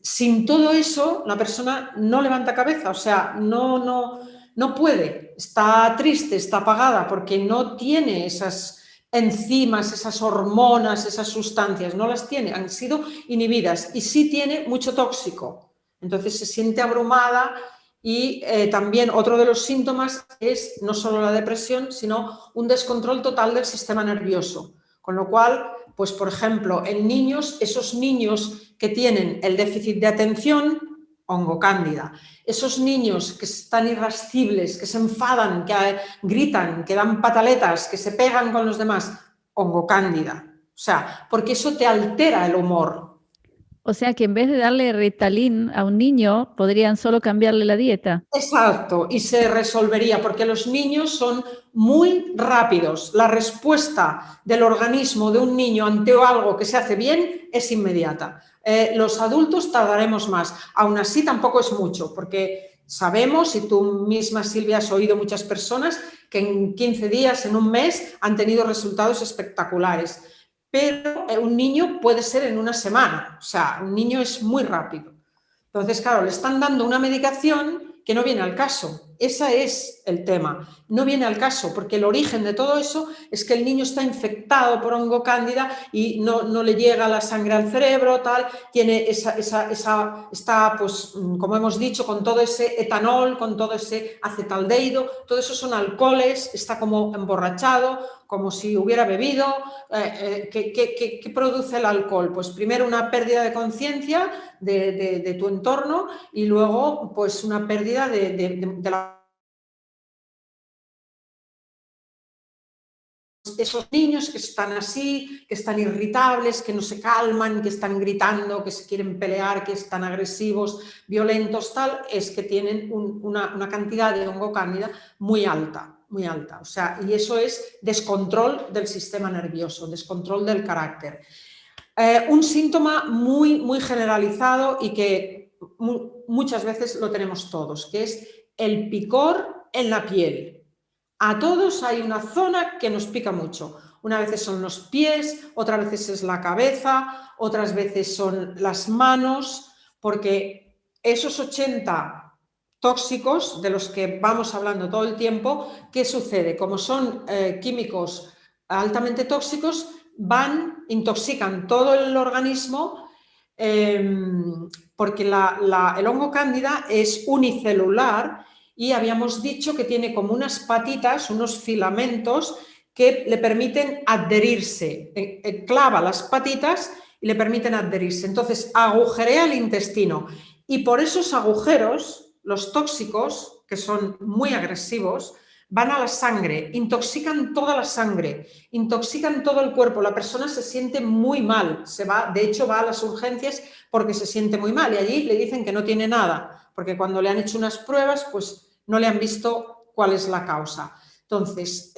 sin todo eso la persona no levanta cabeza, o sea, no puede, está triste, está apagada porque no tiene esas enzimas, esas hormonas, esas sustancias, no las tiene, han sido inhibidas y sí tiene mucho tóxico. Entonces se siente abrumada y también otro de los síntomas es no solo la depresión, sino un descontrol total del sistema nervioso. Con lo cual, pues por ejemplo, en niños, esos niños que tienen el déficit de atención, hongocándida. Esos niños que están irascibles, que se enfadan, que gritan, que dan pataletas, que se pegan con los demás, hongocándida. O sea, porque eso te altera el humor. o sea que en vez de darle Ritalin a un niño, podrían solo cambiarle la dieta. Exacto, y se resolvería, porque los niños son muy rápidos. La respuesta del organismo de un niño ante algo que se hace bien es inmediata. Los adultos tardaremos más. Aún así, tampoco es mucho, porque sabemos, y tú misma, Silvia, has oído muchas personas que en 15 días, en un mes, han tenido resultados espectaculares. Pero un niño puede ser en una semana. O sea, un niño es muy rápido. Entonces, claro, le están dando una medicación que no viene al caso. Ese es el tema. No viene al caso, porque el origen de todo eso es que el niño está infectado por hongo cándida y no le llega la sangre al cerebro, tal, tiene está, pues, como hemos dicho, con todo ese etanol, con todo ese acetaldehído, todo eso son alcoholes, está como emborrachado, como si hubiera bebido. ¿Qué produce el alcohol? Pues primero una pérdida de conciencia de tu entorno y luego pues una pérdida de esos niños que están así, que están irritables, que no se calman, que están gritando, que se quieren pelear, que están agresivos, violentos, tal, es que tienen una cantidad de hongo cándida muy alta, muy alta. O sea, y eso es descontrol del sistema nervioso, descontrol del carácter. Un síntoma muy generalizado y que muchas veces lo tenemos todos, que es el picor en la piel. A todos hay una zona que nos pica mucho. Una vez son los pies, otras veces es la cabeza, otras veces son las manos, porque esos 80 tóxicos de los que vamos hablando todo el tiempo, ¿qué sucede? Como son químicos altamente tóxicos, intoxican todo el organismo porque el hongo cándida es unicelular y habíamos dicho que tiene como unas patitas, unos filamentos que le permiten adherirse. Clava las patitas y le permiten adherirse. Entonces agujerea el intestino y por esos agujeros, los tóxicos, que son muy agresivos, van a la sangre, intoxican toda la sangre, intoxican todo el cuerpo, la persona se siente muy mal, de hecho va a las urgencias porque se siente muy mal y allí le dicen que no tiene nada, porque cuando le han hecho unas pruebas pues no le han visto cuál es la causa. Entonces,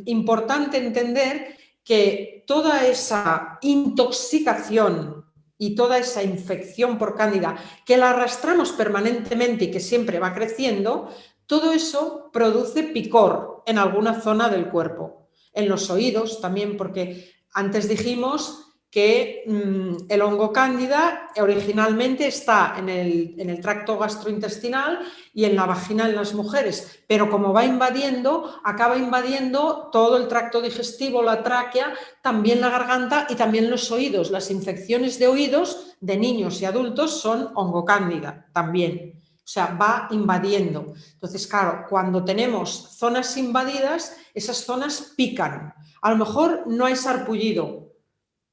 importante entender que toda esa intoxicación y toda esa infección por cándida que la arrastramos permanentemente y que siempre va creciendo, todo eso produce picor en alguna zona del cuerpo, en los oídos también, porque antes dijimos que el hongo cándida originalmente está en el tracto gastrointestinal y en la vagina en las mujeres, pero como va invadiendo, acaba invadiendo todo el tracto digestivo, la tráquea, también la garganta y también los oídos. Las infecciones de oídos de niños y adultos son hongo cándida también. O sea, va invadiendo. Entonces, claro, cuando tenemos zonas invadidas, esas zonas pican. A lo mejor no hay sarpullido,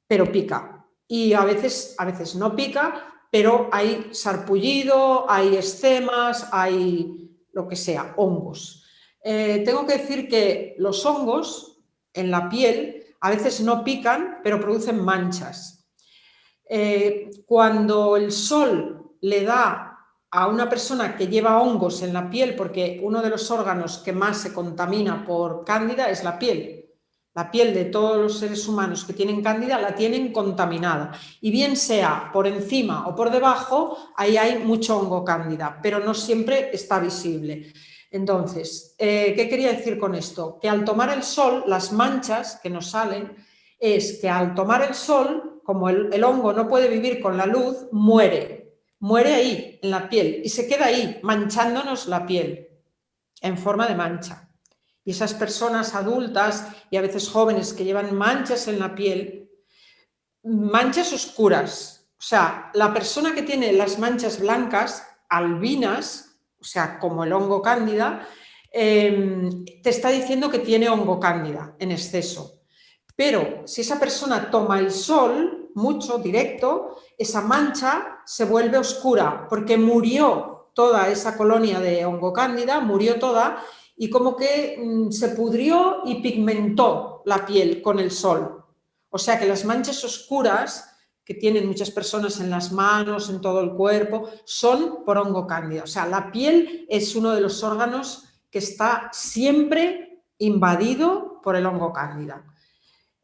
pero pica. Y a veces no pica, pero hay sarpullido, hay escemas, hay lo que sea, hongos. Tengo que decir que los hongos en la piel a veces no pican, pero producen manchas. Cuando el sol le da a una persona que lleva hongos en la piel, porque uno de los órganos que más se contamina por cándida es la piel. La piel de todos los seres humanos que tienen cándida la tienen contaminada. Y bien sea por encima o por debajo, ahí hay mucho hongo cándida, pero no siempre está visible. Entonces, ¿qué quería decir con esto? Que al tomar el sol, las manchas que nos salen, es que al tomar el sol, como el hongo no puede vivir con la luz, muere ahí, en la piel, y se queda ahí, manchándonos la piel, en forma de mancha. Y esas personas adultas y a veces jóvenes que llevan manchas en la piel, manchas oscuras, o sea, la persona que tiene las manchas blancas, albinas, o sea, como el hongo cándida, te está diciendo que tiene hongo cándida en exceso. Pero si esa persona toma el sol mucho, directo, esa mancha se vuelve oscura porque murió toda esa colonia de hongo cándida, murió toda y como que se pudrió y pigmentó la piel con el sol. O sea que las manchas oscuras que tienen muchas personas en las manos, en todo el cuerpo, son por hongo cándida. O sea, la piel es uno de los órganos que está siempre invadido por el hongo cándida.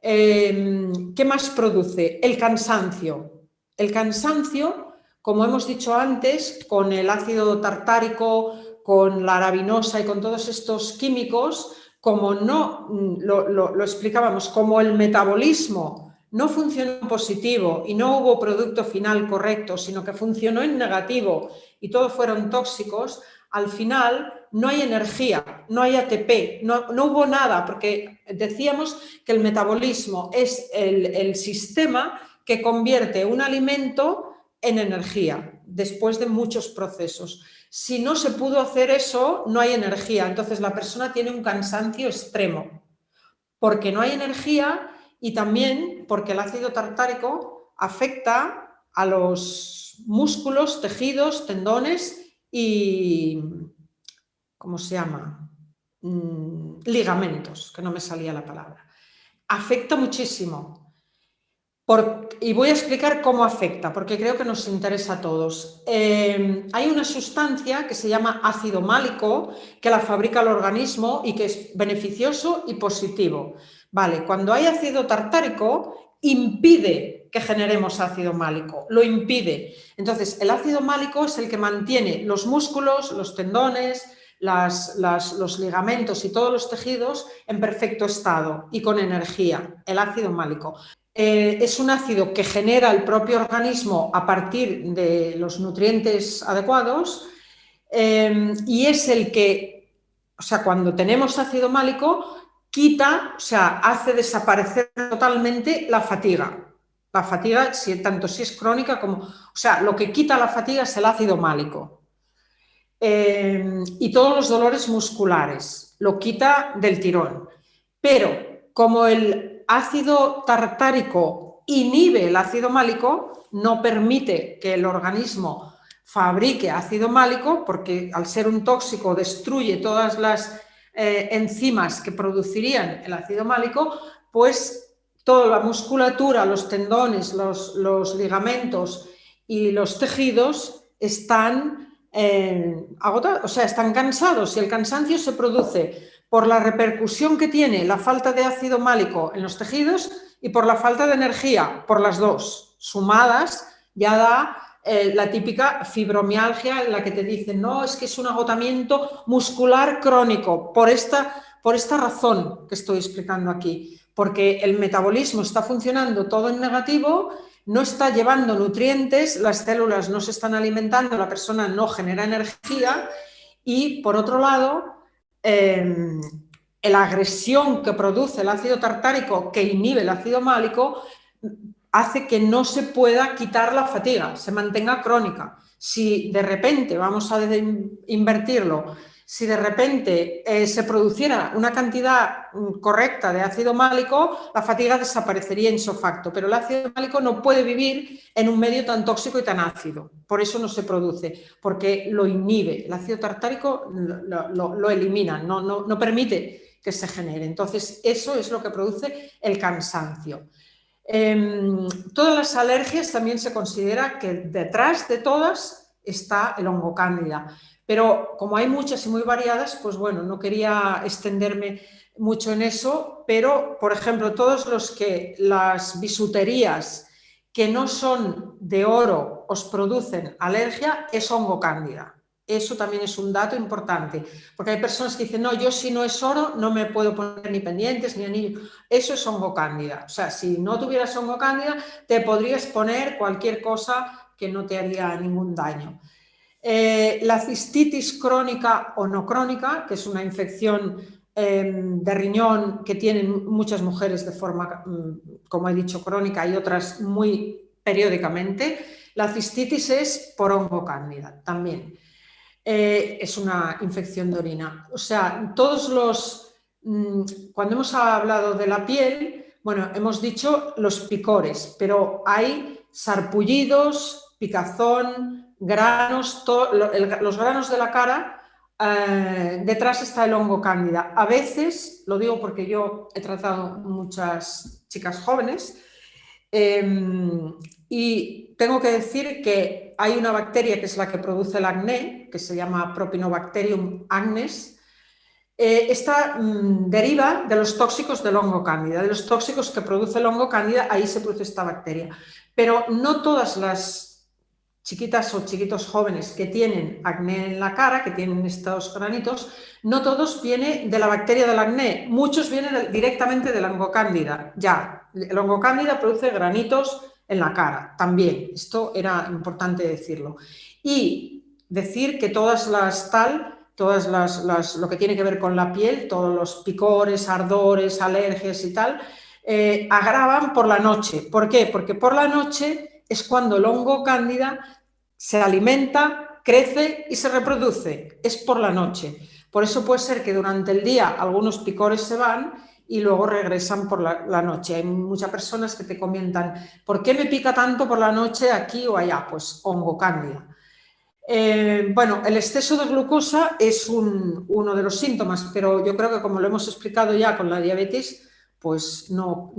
¿Qué más produce? El cansancio. El cansancio, como hemos dicho antes, con el ácido tartárico, con la arabinosa y con todos estos químicos, como no lo explicábamos, como el metabolismo no funcionó en positivo y no hubo producto final correcto, sino que funcionó en negativo y todos fueron tóxicos, al final no hay energía, no hay ATP, no hubo nada, porque decíamos que el metabolismo es el sistema que convierte un alimento en energía después de muchos procesos. Si no se pudo hacer eso, no hay energía, entonces la persona tiene un cansancio extremo, porque no hay energía y también porque el ácido tartárico afecta a los músculos, tejidos, tendones y, ¿cómo se llama? Ligamentos, que no me salía la palabra. Afecta muchísimo. Y voy a explicar cómo afecta, porque creo que nos interesa a todos. Hay una sustancia que se llama ácido málico, que la fabrica el organismo y que es beneficioso y positivo. Vale, cuando hay ácido tartárico, impide que generemos ácido málico, lo impide. Entonces, el ácido málico es el que mantiene los músculos, los tendones, los ligamentos y todos los tejidos en perfecto estado y con energía, el ácido málico. Es un ácido que genera el propio organismo a partir de los nutrientes adecuados y es el que, o sea, cuando tenemos ácido málico, quita, o sea, hace desaparecer totalmente la fatiga. La fatiga, tanto si es crónica como... O sea, lo que quita la fatiga es el ácido málico. Y todos los dolores musculares, lo quita del tirón. Pero como el ácido tartárico inhibe el ácido málico, no permite que el organismo fabrique ácido málico, porque al ser un tóxico destruye todas las enzimas que producirían el ácido málico, pues toda la musculatura, los tendones, los ligamentos y los tejidos están agotados, o sea, están cansados, y el cansancio se produce por la repercusión que tiene la falta de ácido málico en los tejidos y por la falta de energía, por las dos, sumadas, ya da la típica fibromialgia en la que te dicen, no, es que es un agotamiento muscular crónico, por esta razón que estoy explicando aquí, porque el metabolismo está funcionando todo en negativo, no está llevando nutrientes, las células no se están alimentando, la persona no genera energía y, por otro lado, la agresión que produce el ácido tartárico que inhibe el ácido málico hace que no se pueda quitar la fatiga, se mantenga crónica. Si de repente vamos a invertirlo, Si de repente se produciera una cantidad correcta de ácido málico, la fatiga desaparecería ins facto, pero el ácido málico no puede vivir en un medio tan tóxico y tan ácido, por eso no se produce, porque lo inhibe, el ácido tartárico lo elimina, no permite que se genere. Entonces, eso es lo que produce el cansancio. Todas las alergias también se considera que detrás de todas está el hongo cándida, pero como hay muchas y muy variadas, pues bueno, no quería extenderme mucho en eso, pero por ejemplo, todos las bisuterías que no son de oro os producen alergia, es hongo cándida. Eso también es un dato importante, porque hay personas que dicen, no, yo si no es oro no me puedo poner ni pendientes ni anillos. Eso es hongo cándida. O sea, si no tuvieras hongo cándida, te podrías poner cualquier cosa que no te haría ningún daño. La cistitis crónica o no crónica, que es una infección de riñón que tienen muchas mujeres de forma, como he dicho, crónica y otras muy periódicamente, la cistitis es por hongo cándida también. Es una infección de orina. O sea, cuando hemos hablado de la piel, bueno, hemos dicho los picores, pero hay sarpullidos, picazón, granos, los granos de la cara, detrás está el hongo cándida. A veces, lo digo porque yo he tratado muchas chicas jóvenes, y tengo que decir que hay una bacteria que es la que produce el acné, que se llama Propionibacterium acnes. Esta deriva de los tóxicos del hongo cándida, de los tóxicos que produce el hongo cándida, ahí se produce esta bacteria. Pero no todas las chiquitas o chiquitos jóvenes que tienen acné en la cara, que tienen estos granitos, no todos vienen de la bacteria del acné, muchos vienen directamente del hongo cándida. Ya, el hongo cándida produce granitos en la cara también, esto era importante decirlo. Y decir que lo que tiene que ver con la piel, todos los picores, ardores, alergias y tal, agravan por la noche. ¿Por qué? Porque por la noche es cuando el hongo cándida se alimenta, crece y se reproduce. Es por la noche. Por eso puede ser que durante el día algunos picores se van y luego regresan por la noche. Hay muchas personas que te comentan, ¿por qué me pica tanto por la noche aquí o allá? Pues hongo cándida. Bueno, el exceso de glucosa es uno de los síntomas, pero yo creo que como lo hemos explicado ya con la diabetes, pues no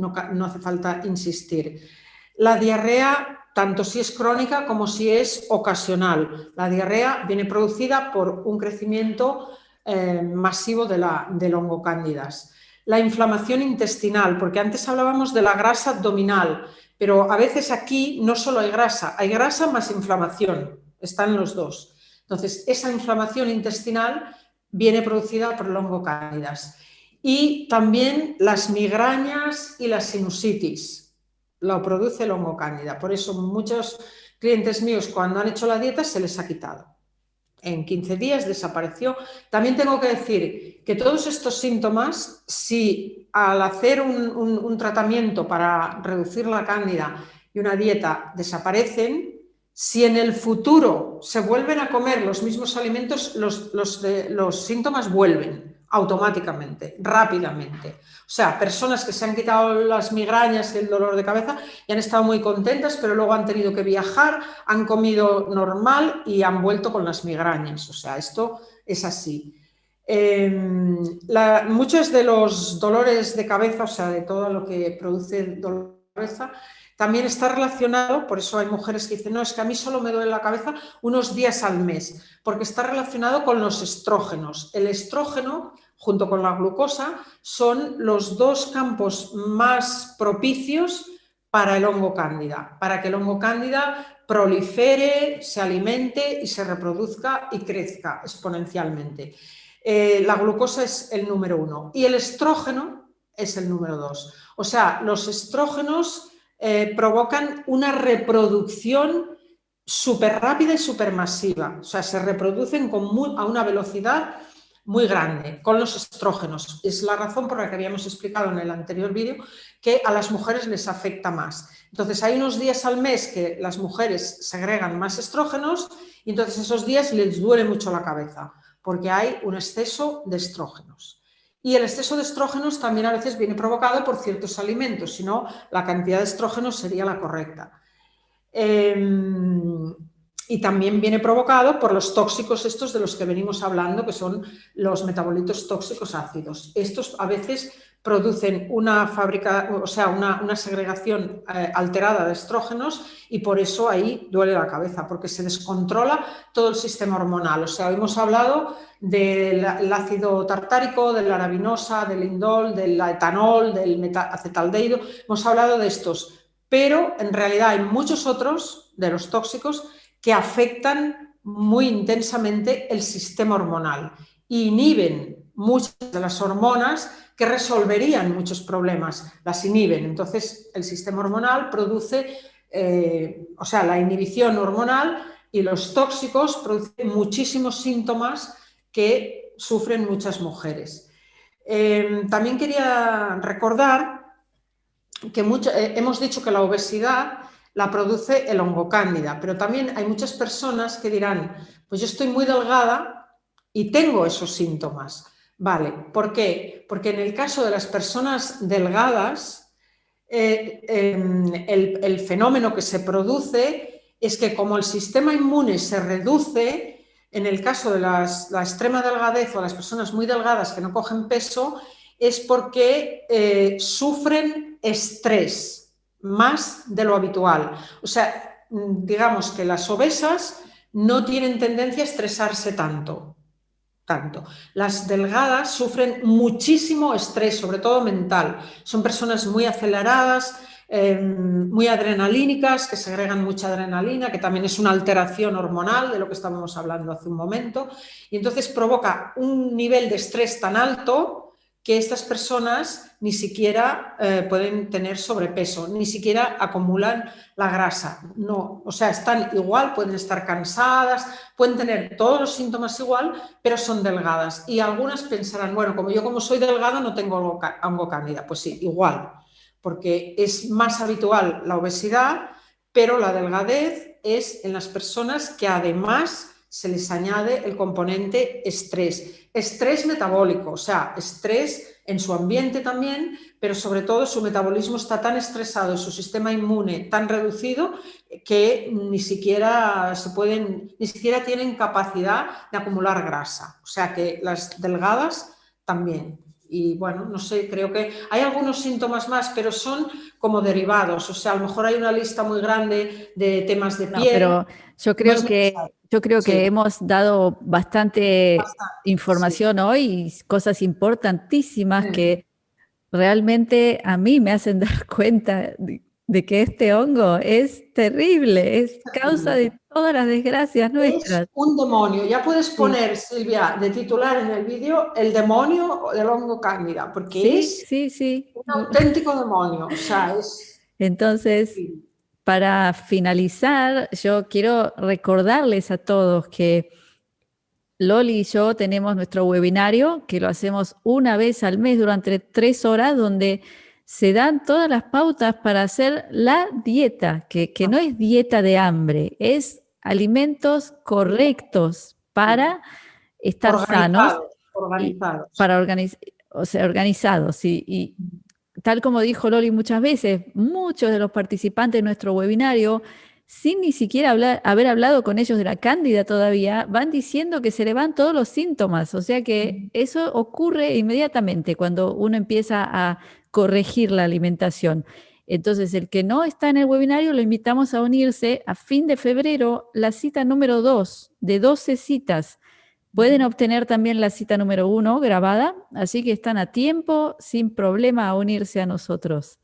hace falta insistir. La diarrea, tanto si es crónica como si es ocasional. La diarrea viene producida por un crecimiento masivo del hongo cándidas. La inflamación intestinal, porque antes hablábamos de la grasa abdominal, pero a veces aquí no solo hay grasa más inflamación. Están los dos. Entonces, esa inflamación intestinal viene producida por el hongo cándidas. Y también las migrañas y la sinusitis lo produce el hongo cándida. Por eso muchos clientes míos cuando han hecho la dieta se les ha quitado. En 15 días desapareció. También tengo que decir que todos estos síntomas, si al hacer un tratamiento para reducir la cándida y una dieta desaparecen, si en el futuro se vuelven a comer los mismos alimentos, los síntomas vuelven automáticamente, rápidamente. O sea, personas que se han quitado las migrañas y el dolor de cabeza y han estado muy contentas, pero luego han tenido que viajar, han comido normal y han vuelto con las migrañas. O sea, esto es así. Muchos de los dolores de cabeza, o sea, de todo lo que produce dolor de cabeza, también está relacionado, por eso hay mujeres que dicen, no, es que a mí solo me duele la cabeza unos días al mes, porque está relacionado con los estrógenos. El estrógeno, junto con la glucosa, son los dos campos más propicios para el hongo cándida, para que el hongo cándida prolifere, se alimente y se reproduzca y crezca exponencialmente. La glucosa es el número 1 y el estrógeno es el número 2. O sea, los estrógenos provocan una reproducción súper rápida y súper masiva. O sea, se reproducen a una velocidad muy grande con los estrógenos. Es la razón por la que habíamos explicado en el anterior vídeo que a las mujeres les afecta más. Entonces, hay unos días al mes que las mujeres segregan más estrógenos y entonces esos días les duele mucho la cabeza, porque hay un exceso de estrógenos. Y el exceso de estrógenos también a veces viene provocado por ciertos alimentos, si no, la cantidad de estrógenos sería la correcta. Y también viene provocado por los tóxicos estos de los que venimos hablando, que son los metabolitos tóxicos ácidos. Estos a veces producen una segregación alterada de estrógenos y por eso ahí duele la cabeza, porque se descontrola todo el sistema hormonal. O sea, hemos hablado del ácido tartárico, de la arabinosa, del indol, del etanol, del acetaldehído, hemos hablado de estos, pero en realidad hay muchos otros de los tóxicos que afectan muy intensamente el sistema hormonal e inhiben muchas de las hormonas que resolverían muchos problemas, las inhiben. Entonces el sistema hormonal produce, la inhibición hormonal y los tóxicos producen muchísimos síntomas que sufren muchas mujeres. También quería recordar que hemos dicho que la obesidad la produce el hongo cándida, pero también hay muchas personas que dirán, pues yo estoy muy delgada y tengo esos síntomas. Vale, ¿por qué? Porque en el caso de las personas delgadas, el fenómeno que se produce es que como el sistema inmune se reduce, en el caso de la extrema delgadez o las personas muy delgadas que no cogen peso, es porque sufren estrés más de lo habitual. O sea, digamos que las obesas no tienen tendencia a estresarse tanto. Las delgadas sufren muchísimo estrés, sobre todo mental. Son personas muy aceleradas, muy adrenalínicas, que segregan mucha adrenalina, que también es una alteración hormonal de lo que estábamos hablando hace un momento, y entonces provoca un nivel de estrés tan alto que estas personas ni siquiera pueden tener sobrepeso, ni siquiera acumulan la grasa. No, o sea, están igual, pueden estar cansadas, pueden tener todos los síntomas igual, pero son delgadas. Y algunas pensarán, bueno, como soy delgada no tengo hongo cándida. Pues sí, igual, porque es más habitual la obesidad, pero la delgadez es en las personas que además se les añade el componente estrés. Estrés metabólico, o sea, estrés en su ambiente también, pero sobre todo su metabolismo está tan estresado, su sistema inmune tan reducido que ni siquiera tienen capacidad de acumular grasa. O sea que las delgadas también. Y bueno, no sé, creo que hay algunos síntomas más, pero son como derivados. O sea, a lo mejor hay una lista muy grande de temas de piel. Pero yo creo que hemos dado bastante información hoy y cosas importantísimas que realmente a mí me hacen dar cuenta de que este hongo es terrible, es causa de todas las desgracias nuestras. Es un demonio. Ya puedes poner, Silvia, de titular en el vídeo, el demonio del hongo cándida, porque es un auténtico demonio. O sea, Entonces, para finalizar, yo quiero recordarles a todos que Loli y yo tenemos nuestro webinario, que lo hacemos una vez al mes durante 3 horas, donde se dan todas las pautas para hacer la dieta, que no es dieta de hambre, es alimentos correctos para estar sanos. Organizados. Y tal como dijo Loli muchas veces, muchos de los participantes de nuestro webinario, sin ni siquiera haber hablado con ellos de la cándida todavía, van diciendo que se le van todos los síntomas. O sea que eso ocurre inmediatamente cuando uno empieza a corregir la alimentación. Entonces, el que no está en el webinario, lo invitamos a unirse a fin de febrero, la cita número 2, de 12 citas. Pueden obtener también la cita número 1 grabada, así que están a tiempo, sin problema, a unirse a nosotros.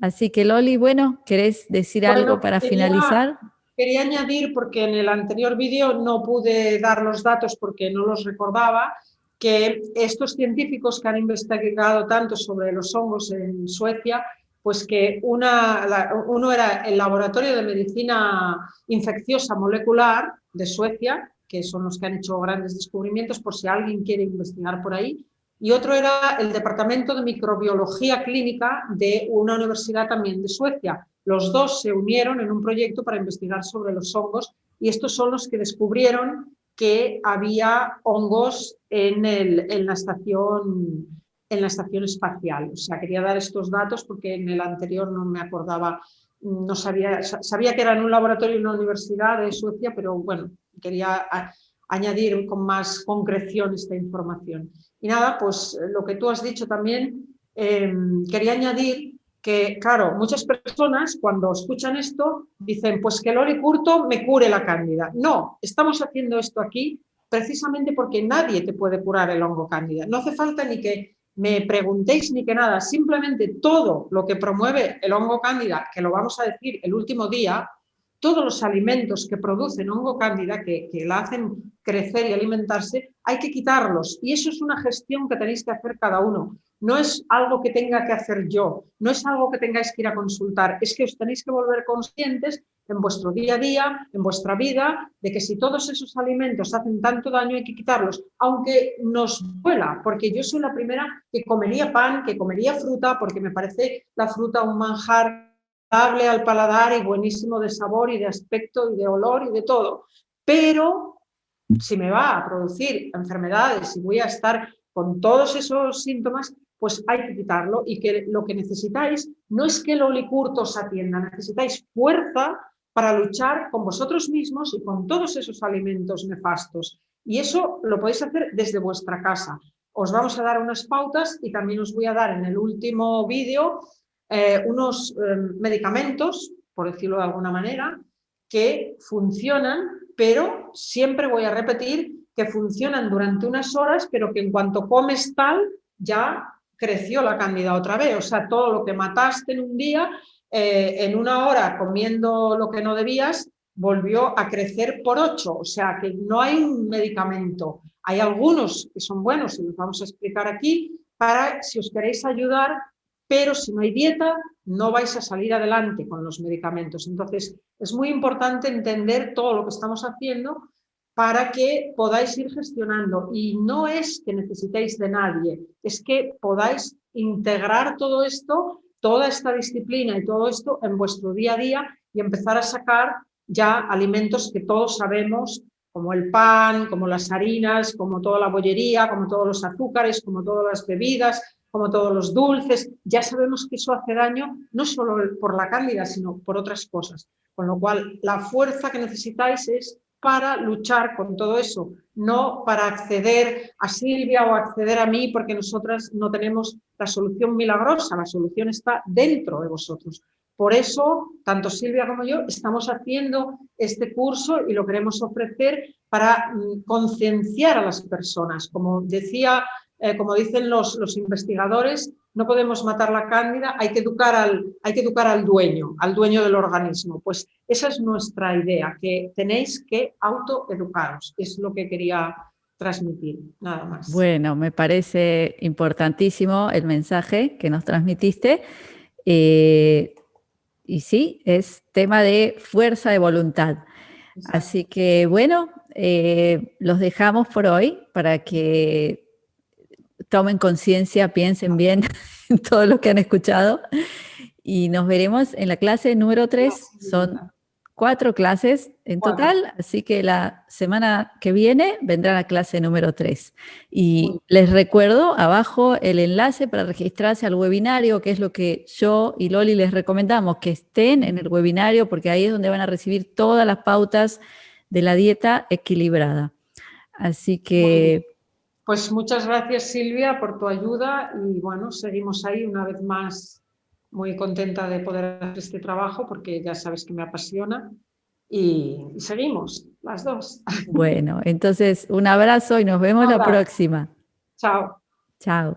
Así que Loli, bueno, ¿querés decir algo para finalizar? Quería añadir, porque en el anterior vídeo no pude dar los datos porque no los recordaba, que estos científicos que han investigado tanto sobre los hongos en Suecia, pues que uno era el Laboratorio de Medicina Infecciosa Molecular de Suecia, que son los que han hecho grandes descubrimientos, por si alguien quiere investigar por ahí, y otro era el Departamento de Microbiología Clínica de una universidad también de Suecia. Los dos se unieron en un proyecto para investigar sobre los hongos y estos son los que descubrieron que había hongos en la estación espacial. O sea, quería dar estos datos porque en el anterior no me acordaba, no sabía que era en un laboratorio en una universidad de Suecia, pero bueno, quería añadir con más concreción esta información. Y nada, pues lo que tú has dicho también, quería añadir que, claro, muchas personas cuando escuchan esto dicen, pues que el olicurto me cure la cándida. No, estamos haciendo esto aquí precisamente porque nadie te puede curar el hongo cándida. No hace falta ni que me preguntéis ni que nada, simplemente todo lo que promueve el hongo cándida, que lo vamos a decir el último día, todos los alimentos que producen hongo cándida, que la hacen crecer y alimentarse, hay que quitarlos. Y eso es una gestión que tenéis que hacer cada uno. No es algo que tenga que hacer yo, no es algo que tengáis que ir a consultar, es que os tenéis que volver conscientes en vuestro día a día, en vuestra vida, de que si todos esos alimentos hacen tanto daño hay que quitarlos, aunque nos duela, porque yo soy la primera que comería pan, que comería fruta, porque me parece la fruta un manjar agradable al paladar y buenísimo de sabor y de aspecto y de olor y de todo, pero si me va a producir enfermedades y voy a estar con todos esos síntomas, pues hay que quitarlo y que lo que necesitáis no es que el olicurto os atienda, necesitáis fuerza para luchar con vosotros mismos y con todos esos alimentos nefastos. Y eso lo podéis hacer desde vuestra casa. Os vamos a dar unas pautas y también os voy a dar en el último vídeo unos medicamentos, por decirlo de alguna manera, que funcionan, pero siempre voy a repetir que funcionan durante unas horas, pero que en cuanto comes tal, ya creció la cándida otra vez. O sea, todo lo que mataste en un día, en una hora comiendo lo que no debías, volvió a crecer por 8. O sea, que no hay un medicamento. Hay algunos que son buenos y los vamos a explicar aquí para si os queréis ayudar, pero si no hay dieta, no vais a salir adelante con los medicamentos. Entonces, es muy importante entender todo lo que estamos haciendo para que podáis ir gestionando. Y no es que necesitéis de nadie, es que podáis integrar todo esto, toda esta disciplina y todo esto en vuestro día a día y empezar a sacar ya alimentos que todos sabemos, como el pan, como las harinas, como toda la bollería, como todos los azúcares, como todas las bebidas, como todos los dulces. Ya sabemos que eso hace daño no solo por la cándida, sino por otras cosas. Con lo cual, la fuerza que necesitáis es para luchar con todo eso, no para acceder a Silvia o acceder a mí, porque nosotras no tenemos la solución milagrosa, la solución está dentro de vosotros. Por eso, tanto Silvia como yo estamos haciendo este curso y lo queremos ofrecer para concienciar a las personas. Como decía, como dicen los investigadores, no podemos matar la cándida, hay que educar al dueño del organismo. Pues esa es nuestra idea, que tenéis que autoeducaros. Es lo que quería transmitir, nada más. Bueno, me parece importantísimo el mensaje que nos transmitiste. Y sí, es tema de fuerza de voluntad. Exacto. Así que bueno, los dejamos por hoy para que tomen conciencia, piensen bien en todo lo que han escuchado y nos veremos en la clase número 3. Son 4 clases en total, así que la semana que viene vendrá la clase número 3. Y les recuerdo abajo el enlace para registrarse al webinario, que es lo que yo y Loli les recomendamos, que estén en el webinario porque ahí es donde van a recibir todas las pautas de la dieta equilibrada. Así que... Pues muchas gracias, Silvia, por tu ayuda y bueno, seguimos ahí una vez más muy contenta de poder hacer este trabajo porque ya sabes que me apasiona y seguimos las dos. Bueno, entonces un abrazo y nos vemos la próxima. Chao. Chao.